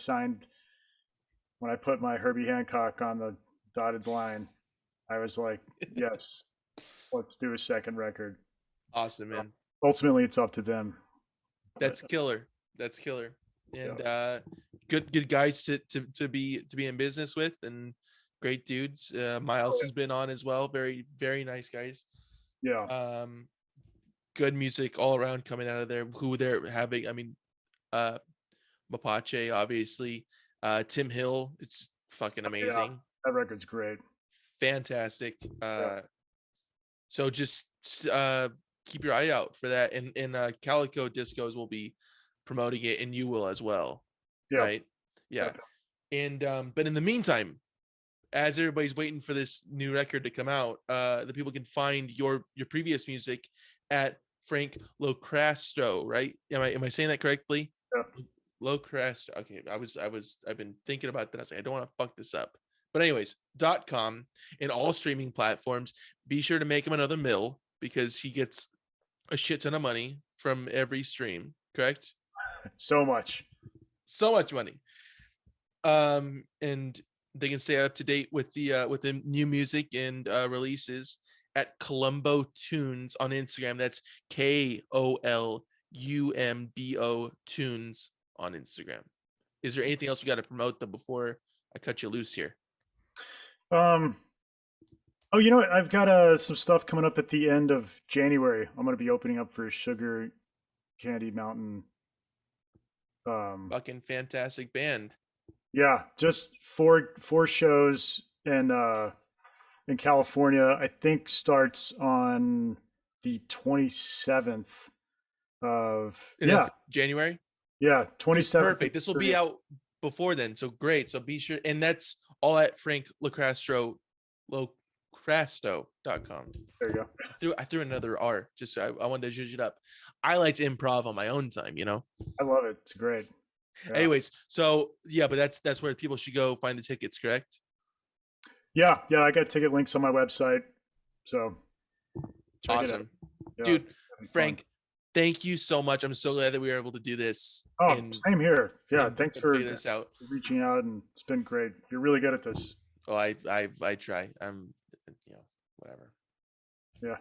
[SPEAKER 2] put my Herbie Hancock on the dotted line, I was like, yes, let's do a second record.
[SPEAKER 1] Awesome, man.
[SPEAKER 2] Ultimately, it's up to them.
[SPEAKER 1] That's killer. That's killer. And good guys to be in business with, and great dudes. Miles has been on as well. Very, very nice guys.
[SPEAKER 2] Yeah.
[SPEAKER 1] Good music all around coming out of there. Who they're having, I mean, Mapache, obviously. Tim Hill, it's fucking amazing.
[SPEAKER 2] Yeah, that record's great.
[SPEAKER 1] Fantastic. So just keep your eye out for that. And Calico Discos will be promoting it, and you will as well.
[SPEAKER 2] Yeah.
[SPEAKER 1] Right? Yeah. And but in the meantime, as everybody's waiting for this new record to come out, the people can find your previous music at Frank LoCrasto, right? Am I saying that correctly?
[SPEAKER 2] Yeah.
[SPEAKER 1] LoCrasto. Okay, I've been thinking about that. I was like, I don't want to fuck this up. But anyways, .com in all streaming platforms. Be sure to make him another mill, because he gets a shit ton of money from every stream, correct?
[SPEAKER 2] So much
[SPEAKER 1] money. And they can stay up to date with the new music and releases at Kolumbo Tunes on Instagram. That's KOLUMBO Tunes on Instagram. Is there anything else we got to promote though before I cut you loose here?
[SPEAKER 2] Oh, you know what? I've got some stuff coming up at the end of January. I'm going to be opening up for Sugar Candy Mountain.
[SPEAKER 1] Fucking fantastic band. Yeah,
[SPEAKER 2] just four shows in California. I think starts on the 27th of
[SPEAKER 1] January.
[SPEAKER 2] Yeah, 27th.
[SPEAKER 1] Perfect. This will be out before then, so great. So be sure, and that's all at Frank LoCrasto. LoCrasto.com.
[SPEAKER 2] There you go.
[SPEAKER 1] I threw another R just so I wanted to zhuzh it up. I like to improv on my own time, you know.
[SPEAKER 2] I love it. It's great. Yeah.
[SPEAKER 1] Anyways, so yeah, but that's where people should go find the tickets, correct?
[SPEAKER 2] Yeah, I got ticket links on my website. So check
[SPEAKER 1] Awesome.
[SPEAKER 2] it out. Yeah,
[SPEAKER 1] Dude, Frank, thank you so much. I'm so glad that we were able to do this.
[SPEAKER 2] Oh, same here. Yeah, thanks for
[SPEAKER 1] figure this out.
[SPEAKER 2] reaching out, and it's been great. You're really good at this.
[SPEAKER 1] Oh, I try. I'm, you know, whatever.
[SPEAKER 2] Yeah.